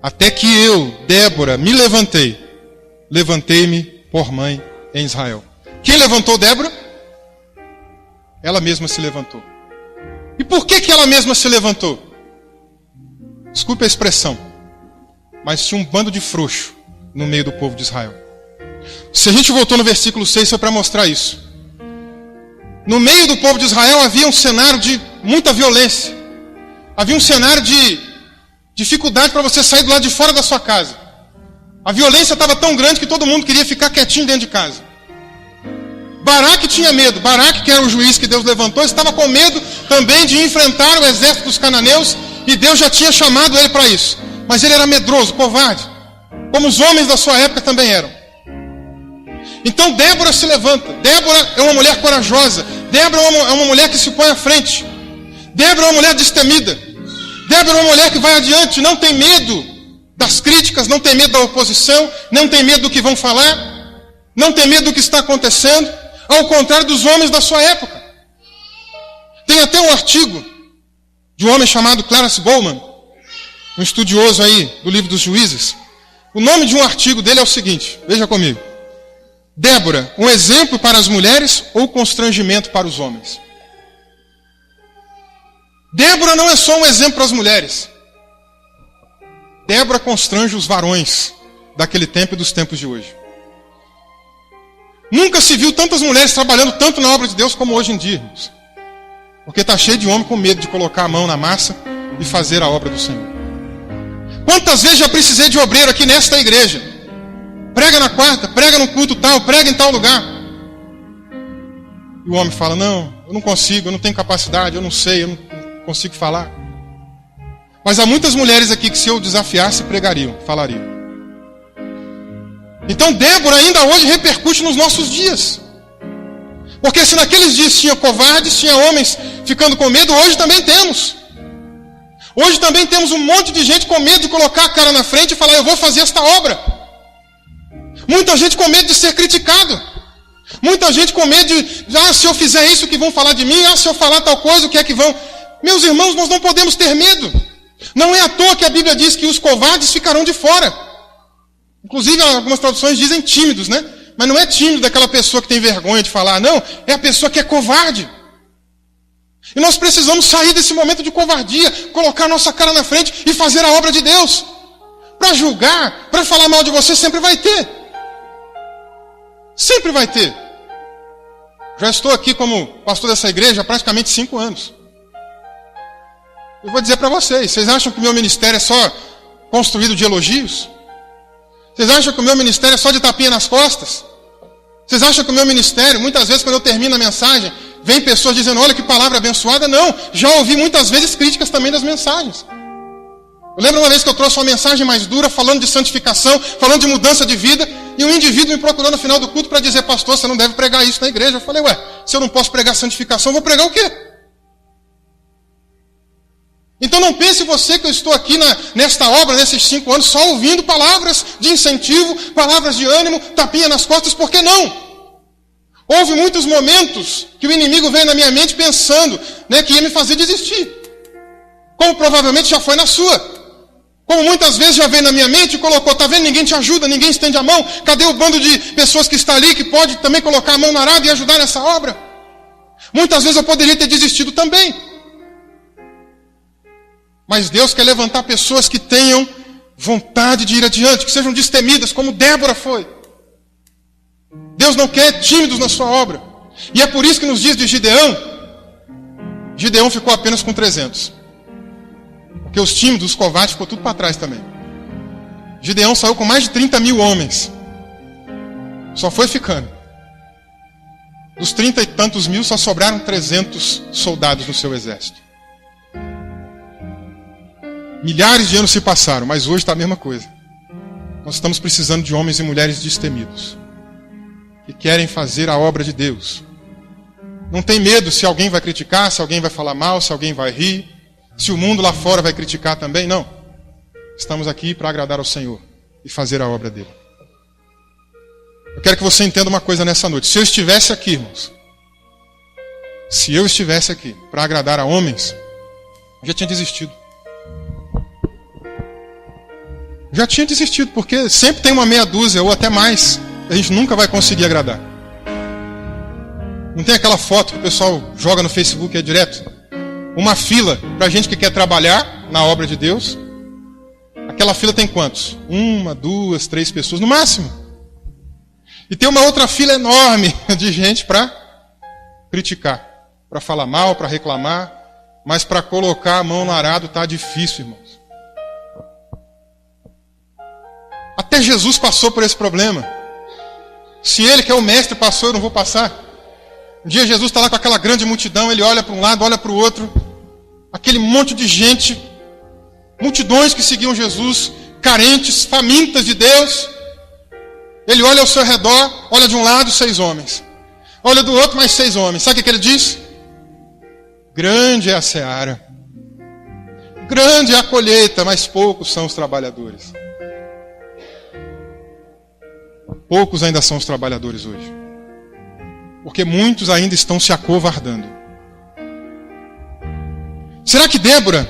Speaker 1: até que eu, Débora, me levantei-me por mãe em Israel. Quem levantou Débora? Ela mesma se levantou. E por que ela mesma se levantou? Desculpe a expressão, mas tinha um bando de frouxo no meio do povo de Israel. Se a gente voltou no versículo 6, foi para mostrar isso. No meio do povo de Israel havia um cenário de muita violência. Havia um cenário de dificuldade para você sair do lado de fora da sua casa. A violência estava tão grande que todo mundo queria ficar quietinho dentro de casa. Baraque tinha medo. Baraque, que era o juiz que Deus levantou, estava com medo também de enfrentar o exército dos cananeus, e Deus já tinha chamado ele para isso. Mas ele era medroso, covarde, como os homens da sua época também eram. Então Débora se levanta. Débora é uma mulher corajosa. Débora é uma mulher que se põe à frente. Débora é uma mulher destemida. Débora é uma mulher que vai adiante, não tem medo das críticas, não tem medo da oposição, não tem medo do que vão falar, não tem medo do que está acontecendo, ao contrário dos homens da sua época. Tem até um artigo de um homem chamado Clarence Bowman, um estudioso aí do livro dos Juízes. O nome de um artigo dele é o seguinte, veja comigo: Débora, um exemplo para as mulheres ou constrangimento para os homens? Débora não é só um exemplo para as mulheres. Débora constrange os varões daquele tempo e dos tempos de hoje. Nunca se viu tantas mulheres trabalhando tanto na obra de Deus como hoje em dia, irmãos. Porque está cheio de homem com medo de colocar a mão na massa e fazer a obra do Senhor. Quantas vezes já precisei de obreiro aqui nesta igreja? Prega na quarta, prega no culto tal, prega em tal lugar. E o homem fala: não, eu não consigo, eu não tenho capacidade, eu não sei, eu não consigo falar. Mas há muitas mulheres aqui que, se eu desafiasse, pregariam, falariam. Então Débora ainda hoje repercute nos nossos dias. Porque se naqueles dias tinha covardes, tinha homens ficando com medo, hoje também temos. Hoje também temos um monte de gente com medo de colocar a cara na frente e falar: eu vou fazer esta obra. Muita gente com medo de ser criticado. Muita gente com medo de: se eu fizer isso, o que vão falar de mim? Se eu falar tal coisa, o que é que vão... Meus irmãos, nós não podemos ter medo. Não é à toa que a Bíblia diz que os covardes ficarão de fora. Inclusive, algumas traduções dizem tímidos, né? Mas não é tímido daquela pessoa que tem vergonha de falar, não. É a pessoa que é covarde. E nós precisamos sair desse momento de covardia, colocar a nossa cara na frente e fazer a obra de Deus. Para julgar, para falar mal de você, sempre vai ter. Sempre vai ter. Já estou aqui como pastor dessa igreja há praticamente 5 anos. Eu vou dizer para vocês acham que o meu ministério é só construído de elogios? Vocês acham que o meu ministério é só de tapinha nas costas? Vocês acham que o meu ministério, muitas vezes quando eu termino a mensagem, vem pessoas dizendo: olha que palavra abençoada? Não, já ouvi muitas vezes críticas também das mensagens. Eu lembro uma vez que eu trouxe uma mensagem mais dura, falando de santificação, falando de mudança de vida, e um indivíduo me procurou no final do culto para dizer, pastor, você não deve pregar isso na igreja. Eu falei, se eu não posso pregar santificação, eu vou pregar o quê? Então não pense você que eu estou aqui nesta obra, nesses 5 anos, só ouvindo palavras de incentivo, palavras de ânimo, tapinha nas costas, por que não? Houve muitos momentos que o inimigo veio na minha mente pensando, que ia me fazer desistir. Como provavelmente já foi na sua. Como muitas vezes já veio na minha mente e colocou, tá vendo, ninguém te ajuda, ninguém estende a mão. Cadê o bando de pessoas que está ali, que pode também colocar a mão na arada e ajudar nessa obra? Muitas vezes eu poderia ter desistido também. Mas Deus quer levantar pessoas que tenham vontade de ir adiante, que sejam destemidas, como Débora foi. Deus não quer tímidos na sua obra. E é por isso que nos dias de Gideão ficou apenas com 300. Porque os tímidos, os covardes, ficou tudo para trás também. Gideão saiu com mais de 30 mil homens. Só foi ficando. Dos 30 e tantos mil, só sobraram 300 soldados no seu exército. Milhares de anos se passaram, mas hoje está a mesma coisa. Nós estamos precisando de homens e mulheres destemidos, que querem fazer a obra de Deus. Não tem medo se alguém vai criticar, se alguém vai falar mal, se alguém vai rir, se o mundo lá fora vai criticar também. Não. Estamos aqui para agradar ao Senhor e fazer a obra dele. Eu quero que você entenda uma coisa nessa noite. Se eu estivesse aqui, irmãos, se eu estivesse aqui para agradar a homens, eu já tinha desistido. Já tinha desistido, porque sempre tem uma meia dúzia ou até mais que a gente nunca vai conseguir agradar. Não tem aquela foto que o pessoal joga no Facebook direto? Uma fila para gente que quer trabalhar na obra de Deus. Aquela fila tem quantos? 1, 2, 3 pessoas no máximo. E tem uma outra fila enorme de gente para criticar, para falar mal, para reclamar, mas para colocar a mão no arado está difícil, irmãos. Até Jesus passou por esse problema. Se ele, que é o mestre, passou, eu não vou passar. Um dia Jesus está lá com aquela grande multidão, ele olha para um lado, olha para o outro, aquele monte de gente, multidões que seguiam Jesus, carentes, famintas de Deus. Ele olha ao seu redor, olha de um lado 6 homens, olha do outro mais 6 homens. Sabe o que ele diz? Grande é a seara, grande é a colheita, mas poucos são os trabalhadores. Poucos ainda são os trabalhadores hoje. Porque muitos ainda estão se acovardando. Será que Débora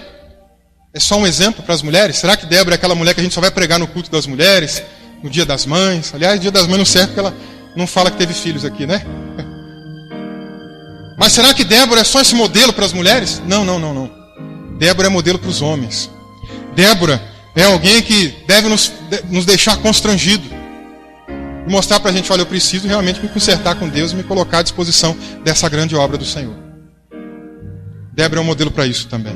Speaker 1: é só um exemplo para as mulheres? Será que Débora é aquela mulher que a gente só vai pregar no culto das mulheres, no dia das mães? Aliás, dia das mães não serve porque ela não fala que teve filhos aqui, né? Mas será que Débora é só esse modelo para as mulheres? Não. Débora é modelo para os homens. Débora é alguém que deve nos deixar constrangidos. E mostrar para a gente, olha, eu preciso realmente me consertar com Deus e me colocar à disposição dessa grande obra do Senhor. Débora é um modelo para isso também.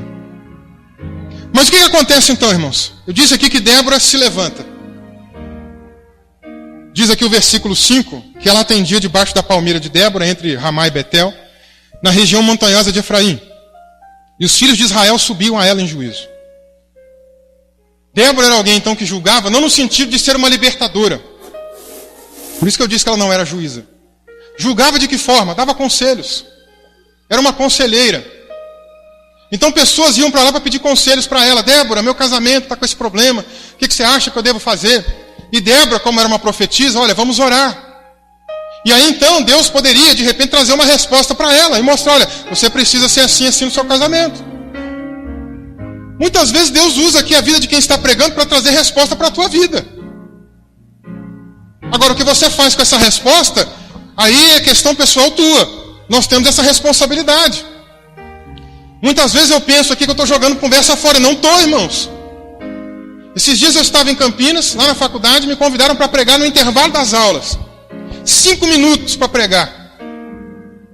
Speaker 1: Mas o que acontece então, irmãos? Eu disse aqui que Débora se levanta. Diz aqui o versículo 5, que ela atendia debaixo da palmeira de Débora, entre Ramá e Betel, na região montanhosa de Efraim. E os filhos de Israel subiam a ela em juízo. Débora era alguém então que julgava, não no sentido de ser uma libertadora. Por isso que eu disse que ela não era juíza. Julgava de que forma? Dava conselhos. Era uma conselheira. Então pessoas iam para lá para pedir conselhos para ela. Débora, meu casamento está com esse problema. O que você acha que eu devo fazer? E Débora, como era uma profetisa, olha, vamos orar. E aí então Deus poderia de repente trazer uma resposta para ela e mostrar, olha, você precisa ser assim, assim no seu casamento. Muitas vezes Deus usa aqui a vida de quem está pregando para trazer resposta para a tua vida. Agora, o que você faz com essa resposta, aí é questão pessoal tua. Nós temos essa responsabilidade. Muitas vezes eu penso aqui que eu estou jogando conversa fora. Não estou, irmãos. Esses dias eu estava em Campinas, lá na faculdade, me convidaram para pregar no intervalo das aulas. 5 minutos para pregar.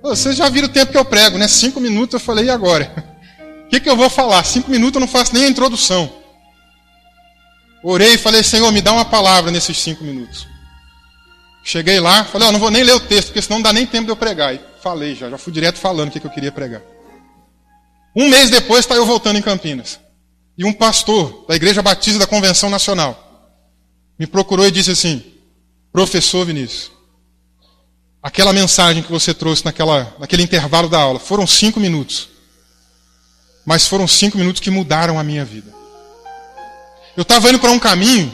Speaker 1: Vocês já viram o tempo que eu prego, né? 5 minutos, eu falei, e agora? O que eu vou falar? 5 minutos eu não faço nem a introdução. Orei e falei, Senhor, me dá uma palavra nesses 5 minutos. Cheguei lá, falei, não vou nem ler o texto, porque senão não dá nem tempo de eu pregar. E falei já fui direto falando o que eu queria pregar. 1 mês depois, está eu voltando em Campinas. E um pastor da Igreja Batista da Convenção Nacional me procurou e disse assim: professor Vinícius, aquela mensagem que você trouxe naquele intervalo da aula, foram 5 minutos. Mas foram 5 minutos que mudaram a minha vida. Eu estava indo para um caminho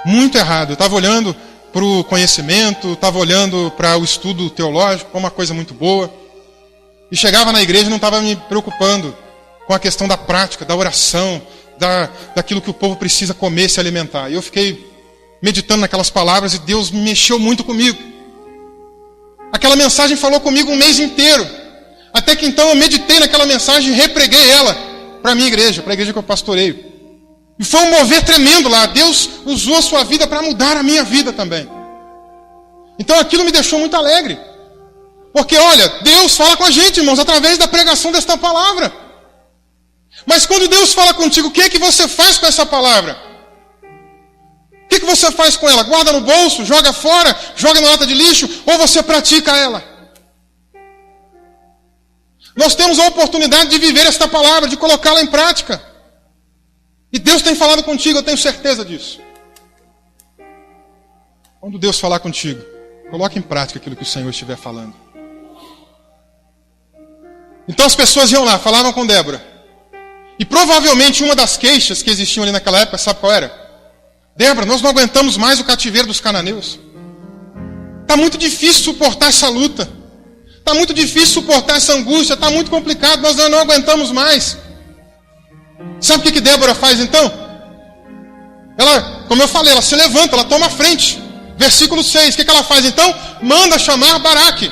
Speaker 1: muito errado. Eu estava olhando para o conhecimento, estava olhando para o estudo teológico, como uma coisa muito boa. E chegava na igreja e não estava me preocupando com a questão da prática, da oração, daquilo que o povo precisa comer, se alimentar. E eu fiquei meditando naquelas palavras e Deus me mexeu muito comigo. Aquela mensagem falou comigo um mês inteiro. Até que então eu meditei naquela mensagem e repreguei ela para a minha igreja, para a igreja que eu pastoreio. E foi um mover tremendo lá. Deus usou a sua vida para mudar a minha vida também. Então aquilo me deixou muito alegre. Porque olha, Deus fala com a gente, irmãos, através da pregação desta palavra. Mas quando Deus fala contigo, o que é que você faz com essa palavra? O que é que você faz com ela? Guarda no bolso, joga fora, joga na lata de lixo, ou você pratica ela? Nós temos a oportunidade de viver esta palavra, de colocá-la em prática. E Deus tem falado contigo, eu tenho certeza disso. Quando Deus falar contigo, coloque em prática aquilo que o Senhor estiver falando. Então as pessoas iam lá, falavam com Débora. E provavelmente uma das queixas que existiam ali naquela época, sabe qual era? Débora, nós não aguentamos mais o cativeiro dos cananeus. Está muito difícil suportar essa luta. Está muito difícil suportar essa angústia, está muito complicado, nós não aguentamos mais. Sabe o que Débora faz então? Ela, como eu falei, ela se levanta, ela toma a frente. Versículo 6, o que ela faz então? Manda chamar Baraque.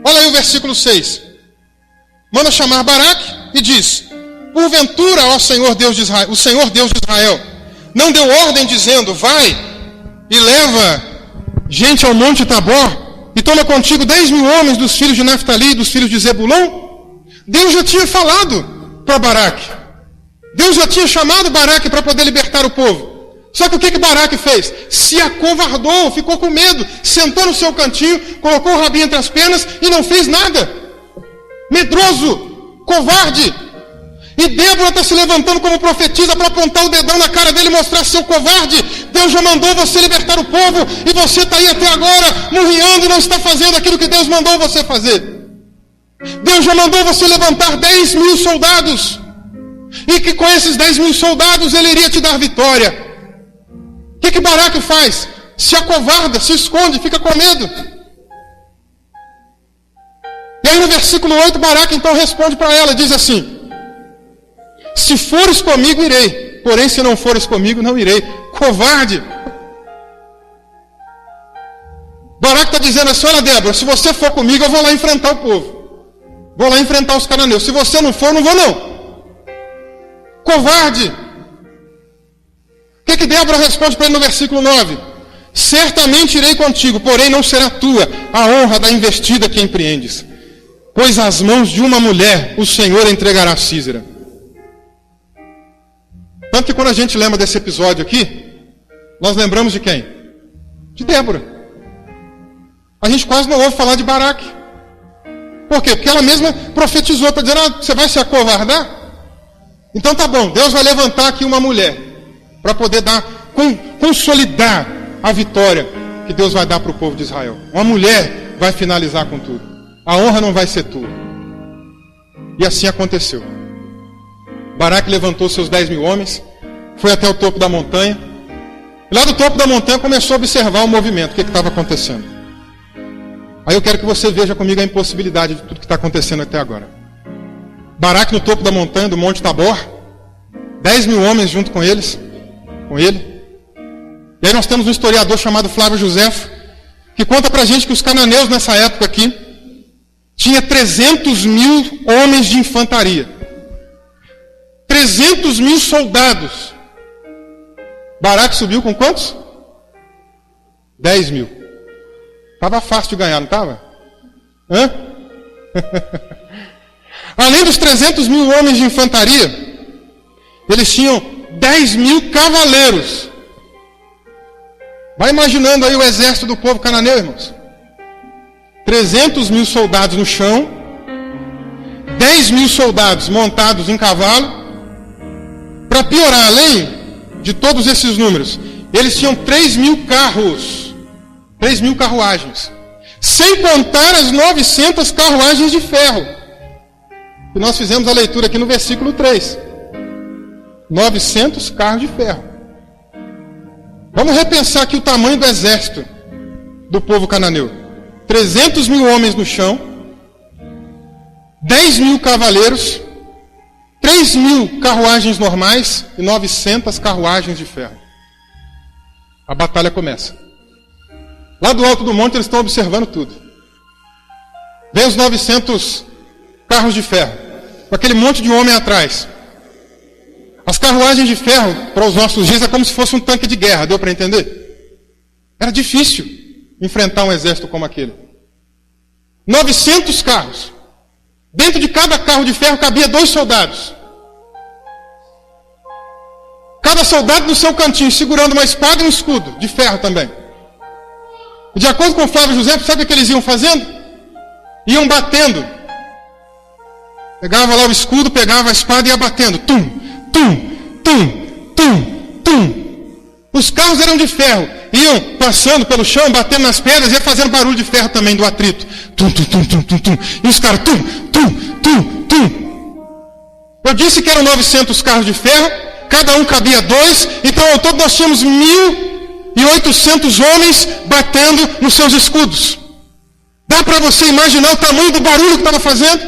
Speaker 1: Olha aí o versículo 6. Manda chamar Baraque e diz: porventura, ó Senhor Deus de Israel, o Senhor Deus de Israel, não deu ordem dizendo, vai e leva gente ao monte Tabor, e toma contigo 10.000 homens dos filhos de Naftali e dos filhos de Zebulon? Deus já tinha falado para Baraque. Deus já tinha chamado Baraque para poder libertar o povo. Só que o que Baraque fez? Se acovardou, ficou com medo, sentou no seu cantinho, colocou o rabinho entre as pernas e não fez nada. Medroso, covarde. E Débora está se levantando como profetisa para apontar o dedão na cara dele e mostrar seu covarde. Deus já mandou você libertar o povo e você está aí até agora murriando e não está fazendo aquilo que Deus mandou você fazer. Deus já mandou você levantar 10.000 soldados e que com esses 10.000 soldados ele iria te dar vitória. O que Baraque faz? Se acovarda, se esconde, fica com medo. E aí no versículo 8 Baraque então responde para ela, diz assim: se fores comigo, irei. Porém, se não fores comigo, não irei. Covarde. Baraque está dizendo assim: olha, Débora, se você for comigo, eu vou lá enfrentar o povo. Vou lá enfrentar os cananeus. Se você não for, não vou não. Covarde. O que Débora responde para ele no versículo 9? Certamente irei contigo, porém não será tua a honra da investida que empreendes. Pois às mãos de uma mulher o Senhor entregará Sísera. Tanto que quando a gente lembra desse episódio aqui, nós lembramos de quem? De Débora. A gente quase não ouve falar de Baraque. Por quê? Porque ela mesma profetizou, está dizendo, você vai se acovardar? Então tá bom, Deus vai levantar aqui uma mulher, para poder consolidar a vitória que Deus vai dar para o povo de Israel. Uma mulher vai finalizar com tudo. A honra não vai ser tua. E assim aconteceu. Baraque levantou seus 10.000 homens, foi até o topo da montanha, e lá do topo da montanha começou a observar o movimento, o que estava acontecendo. Aí eu quero que você veja comigo a impossibilidade de tudo que está acontecendo até agora. Baraque no topo da montanha, do Monte Tabor, 10.000 homens junto com ele. E aí nós temos um historiador chamado Flávio Josefo, que conta pra gente que os cananeus nessa época aqui, tinha 300.000 homens de infantaria. 300.000 soldados. Baraque subiu com quantos? 10.000. Estava fácil de ganhar, não estava? Hã? Além dos 300.000 homens de infantaria, eles tinham 10.000 cavaleiros. Vai imaginando aí o exército do povo cananeu, irmãos. 300.000 soldados no chão, 10.000 soldados montados em cavalo, Para piorar, além de todos esses números, eles tinham 3.000 carros, 3.000 carruagens, sem contar as 900 carruagens de ferro. E nós fizemos a leitura aqui no versículo 3. 900 carros de ferro. Vamos repensar aqui o tamanho do exército do povo cananeu. 300.000 homens no chão, 10.000 cavaleiros, 3.000 carruagens normais e 900 carruagens de ferro. A batalha começa. Lá do alto do monte eles estão observando tudo. Vem os 900 carros de ferro, com aquele monte de homem atrás. As carruagens de ferro, para os nossos dias, é como se fosse um tanque de guerra, deu para entender? Era difícil enfrentar um exército como aquele. 900 carros. Dentro de cada carro de ferro cabia 2 soldados. Cada soldado no seu cantinho, segurando uma espada e um escudo, de ferro também. E de acordo com Flávio José, sabe o que eles iam fazendo? Iam batendo. Pegava lá o escudo, pegava a espada e ia batendo. Tum, tum, tum, tum, tum. Os carros eram de ferro. Iam passando pelo chão, batendo nas pedras, ia fazendo barulho de ferro também, do atrito. Tum, tum, tum, tum, tum, tum. E os caras, tum, tum, tum, tum. Eu disse que eram 900 carros de ferro, cada um cabia 2, então ao todo nós tínhamos 1.800 homens batendo nos seus escudos. Dá para você imaginar o tamanho do barulho que estava fazendo?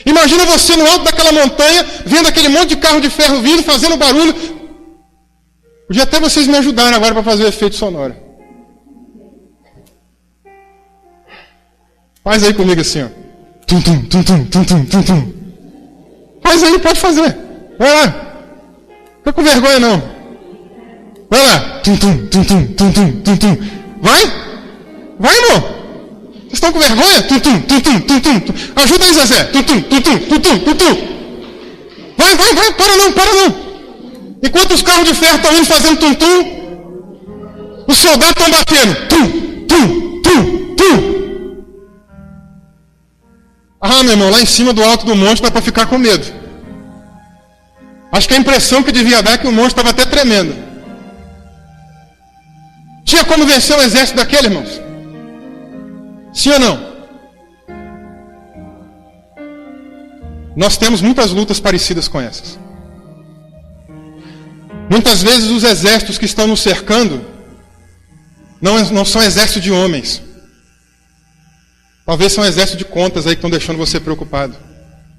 Speaker 1: Imagina você no alto daquela montanha, vendo aquele monte de carro de ferro vindo, fazendo barulho. Podia até vocês me ajudarem agora para fazer o efeito sonoro. Faz aí comigo assim, ó. Tum, tum, tum, tum, tum, tum, tum, tum. Faz aí, pode fazer. Vai lá. Fica com vergonha não. Vai lá. Tum, tum, tum, tum, tum, tum, tum, tum. Vai? Vai, irmão. Vocês estão com vergonha? Tum, tum, tum, tum, tum, tum. Ajuda aí, Zezé. Tum, tum, tum, tum, tum, tum, tum, tum. Vai, vai, vai. Para não, para não. Enquanto os carros de ferro estão indo fazendo tum-tum, os soldados estão batendo. Tum, tum, tum, tum. Ah, meu irmão, lá em cima do alto do monte dá para ficar com medo. Acho que a impressão que devia dar é que o monte estava até tremendo. Tinha como vencer o exército daquele, irmãos? Sim ou não? Nós temos muitas lutas parecidas com essas. Muitas vezes os exércitos que estão nos cercando não são exércitos de homens. Talvez são exércitos de contas aí que estão deixando você preocupado.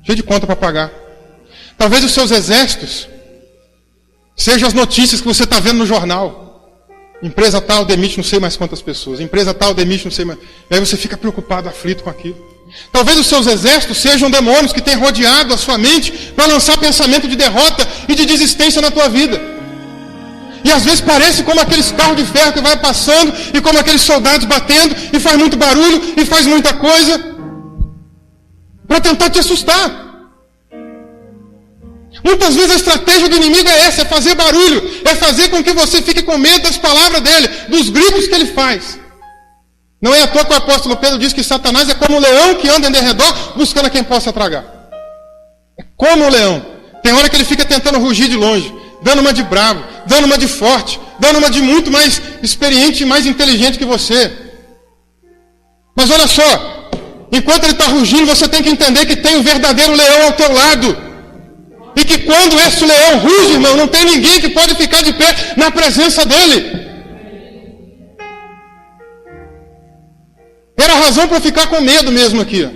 Speaker 1: Cheio de conta para pagar. Talvez os seus exércitos sejam as notícias que você está vendo no jornal. Empresa tal demite não sei mais quantas pessoas. Empresa tal demite não sei mais. E aí você fica preocupado, aflito com aquilo. Talvez os seus exércitos sejam demônios que têm rodeado a sua mente para lançar pensamento de derrota e de desistência na tua vida. E às vezes parece como aqueles carros de ferro que vai passando e como aqueles soldados batendo e faz muito barulho e faz muita coisa para tentar te assustar. Muitas vezes a estratégia do inimigo é essa, é fazer barulho, é fazer com que você fique com medo das palavras dele, dos gritos que ele faz. Não é à toa que o apóstolo Pedro diz que Satanás é como um leão que anda em derredor buscando a quem possa tragar. É como um leão. Tem hora que ele fica tentando rugir de longe, dando uma de bravo, dando uma de forte, dando uma de muito mais experiente e mais inteligente que você. Mas olha só, enquanto ele está rugindo, você tem que entender que tem um verdadeiro leão ao teu lado. E que quando esse leão ruge, irmão, não tem ninguém que pode ficar de pé na presença dele. Era a razão para ficar com medo mesmo aqui.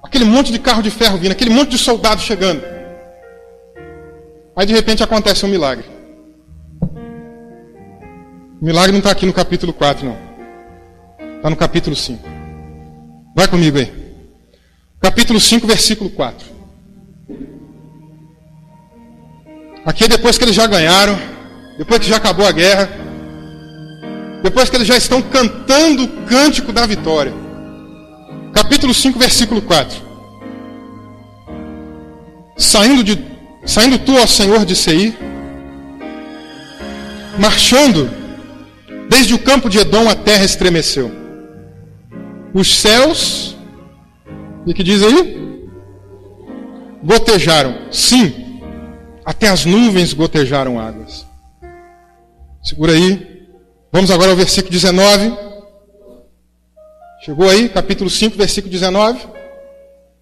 Speaker 1: Aquele monte de carro de ferro vindo, aquele monte de soldado chegando. Aí de repente acontece um milagre. O milagre não está aqui no capítulo 4, não. Está no capítulo 5. Vai comigo aí. Capítulo 5, versículo 4. Aqui é depois que eles já ganharam, depois que já acabou a guerra, depois que eles já estão cantando o cântico da vitória. Capítulo 5, versículo 4. Saindo tu, ó Senhor de Seir, marchando, desde o campo de Edom a terra estremeceu. Os céus, e que diz aí? Gotejaram. Sim, até as nuvens gotejaram águas. Segura aí. Vamos agora ao versículo 19. Chegou aí, capítulo 5, versículo 19.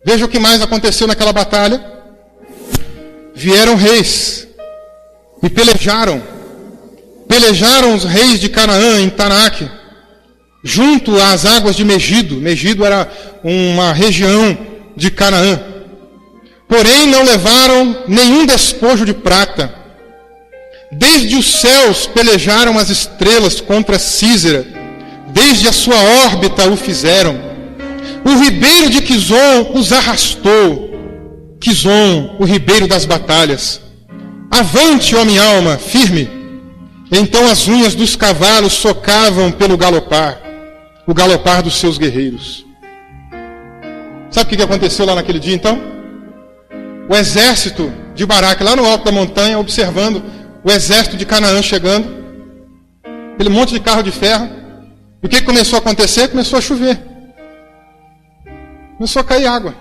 Speaker 1: Veja o que mais aconteceu naquela batalha. Vieram reis e pelejaram. Pelejaram os reis de Canaã em Tanaque, junto às águas de Megido. Megido era uma região de Canaã. Porém não levaram nenhum despojo de prata. Desde os céus pelejaram as estrelas contra Císera. Desde a sua órbita o fizeram. O ribeiro de Quizon os arrastou. Quizon, o ribeiro das batalhas. Avante, ó minha alma, firme. Então as unhas dos cavalos socavam pelo galopar, o galopar dos seus guerreiros. Sabe o que aconteceu lá naquele dia então? O exército de Baraque, lá no alto da montanha, observando o exército de Canaã chegando, aquele monte de carro de ferro. E o que começou a acontecer? Começou a chover. Começou a cair água.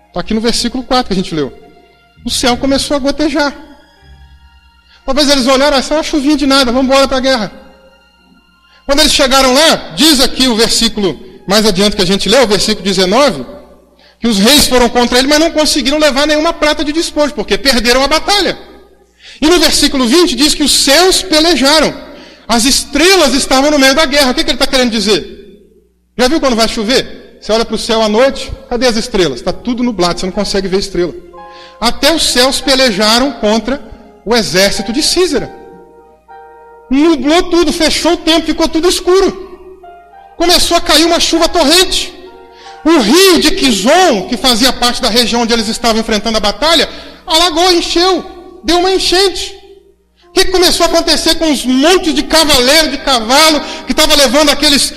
Speaker 1: Está aqui no versículo 4 que a gente leu. O céu começou a gotejar. Talvez eles olharam, essa é uma chuvinha de nada, vamos embora para a guerra. Quando eles chegaram lá, diz aqui o versículo mais adiante que a gente leu, o versículo 19, que os reis foram contra ele, mas não conseguiram levar nenhuma prata de despojo, porque perderam a batalha. E no versículo 20 diz que os céus pelejaram. As estrelas estavam no meio da guerra. O que ele está querendo dizer? Já viu quando vai chover? Você olha para o céu à noite, cadê as estrelas? Está tudo nublado, você não consegue ver estrela. Até os céus pelejaram contra o exército de Císera. Nublou tudo, fechou o tempo, ficou tudo escuro. Começou a cair uma chuva torrente. O rio de Quizon, que fazia parte da região onde eles estavam enfrentando a batalha, alagou, encheu, deu uma enchente. O que começou a acontecer com os montes de cavaleiro, de cavalo, que estava levando aquelas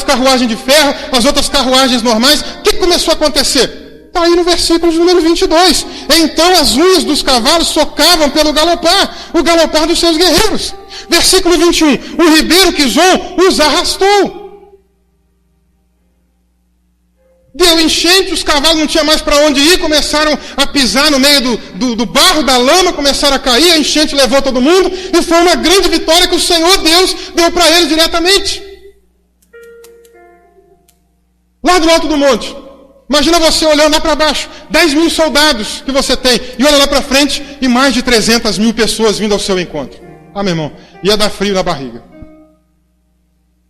Speaker 1: carruagens de ferro, as outras carruagens normais? O que começou a acontecer? Está aí no versículo de número 22. Então as unhas dos cavalos socavam pelo galopar, o galopar dos seus guerreiros. Versículo 21. O ribeiro Quizon os arrastou. Deu enchente, os cavalos não tinham mais para onde ir, começaram a pisar no meio do barro, da lama, começaram a cair, a enchente levou todo mundo, e foi uma grande vitória que o Senhor Deus deu para eles diretamente. Lá do alto do monte. Imagina você olhando lá para baixo, 10 mil soldados que você tem, e olha lá para frente, e mais de 300 mil pessoas vindo ao seu encontro. Ah, meu irmão, ia dar frio na barriga.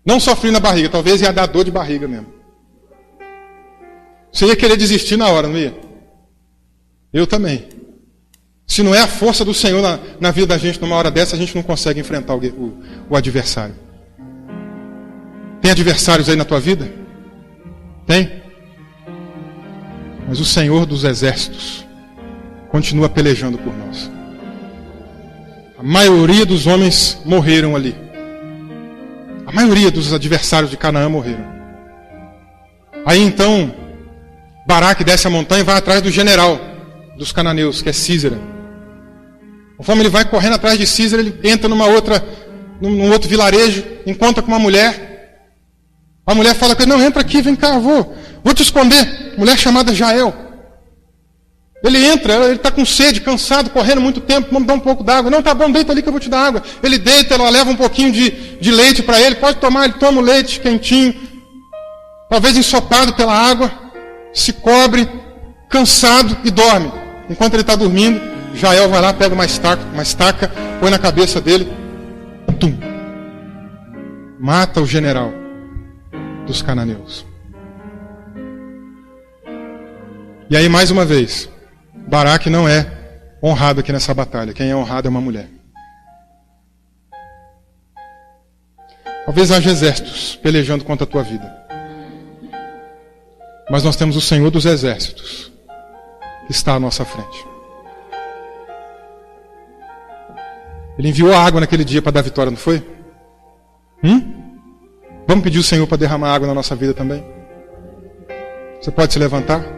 Speaker 1: Não só frio na barriga, talvez ia dar dor de barriga mesmo. Você ia querer desistir na hora, não ia? Eu também. Se não é a força do Senhor na vida da gente numa hora dessa, a gente não consegue enfrentar o adversário. Tem adversários aí na tua vida? Tem? Mas o Senhor dos exércitos continua pelejando por nós. A maioria dos homens morreram ali. A maioria dos adversários de Canaã morreram. Aí então, Baraque desce a montanha e vai atrás do general dos cananeus, que é Císera. Conforme ele vai correndo atrás de Císera, ele entra num outro vilarejo, encontra com uma mulher. A mulher fala com ele, não, entra aqui, vem cá, vou te esconder. Mulher chamada Jael. Ele entra, ele está com sede, cansado, correndo muito tempo, vamos dar um pouco d'água. Não, tá bom, deita ali que eu vou te dar água. Ele deita, ela leva um pouquinho de leite para ele, pode tomar, ele toma o leite quentinho, talvez ensopado pela água, se cobre, cansado e dorme. Enquanto ele está dormindo, Jael vai lá, pega uma estaca, põe na cabeça dele, tum, mata o general dos cananeus. E aí, mais uma vez, Baraque não é honrado aqui nessa batalha. Quem é honrado é uma mulher. Talvez haja exércitos pelejando contra a tua vida. Mas nós temos o Senhor dos exércitos que está à nossa frente. Ele enviou a água naquele dia para dar vitória, não foi? Vamos pedir ao Senhor para derramar água na nossa vida também? Você pode se levantar?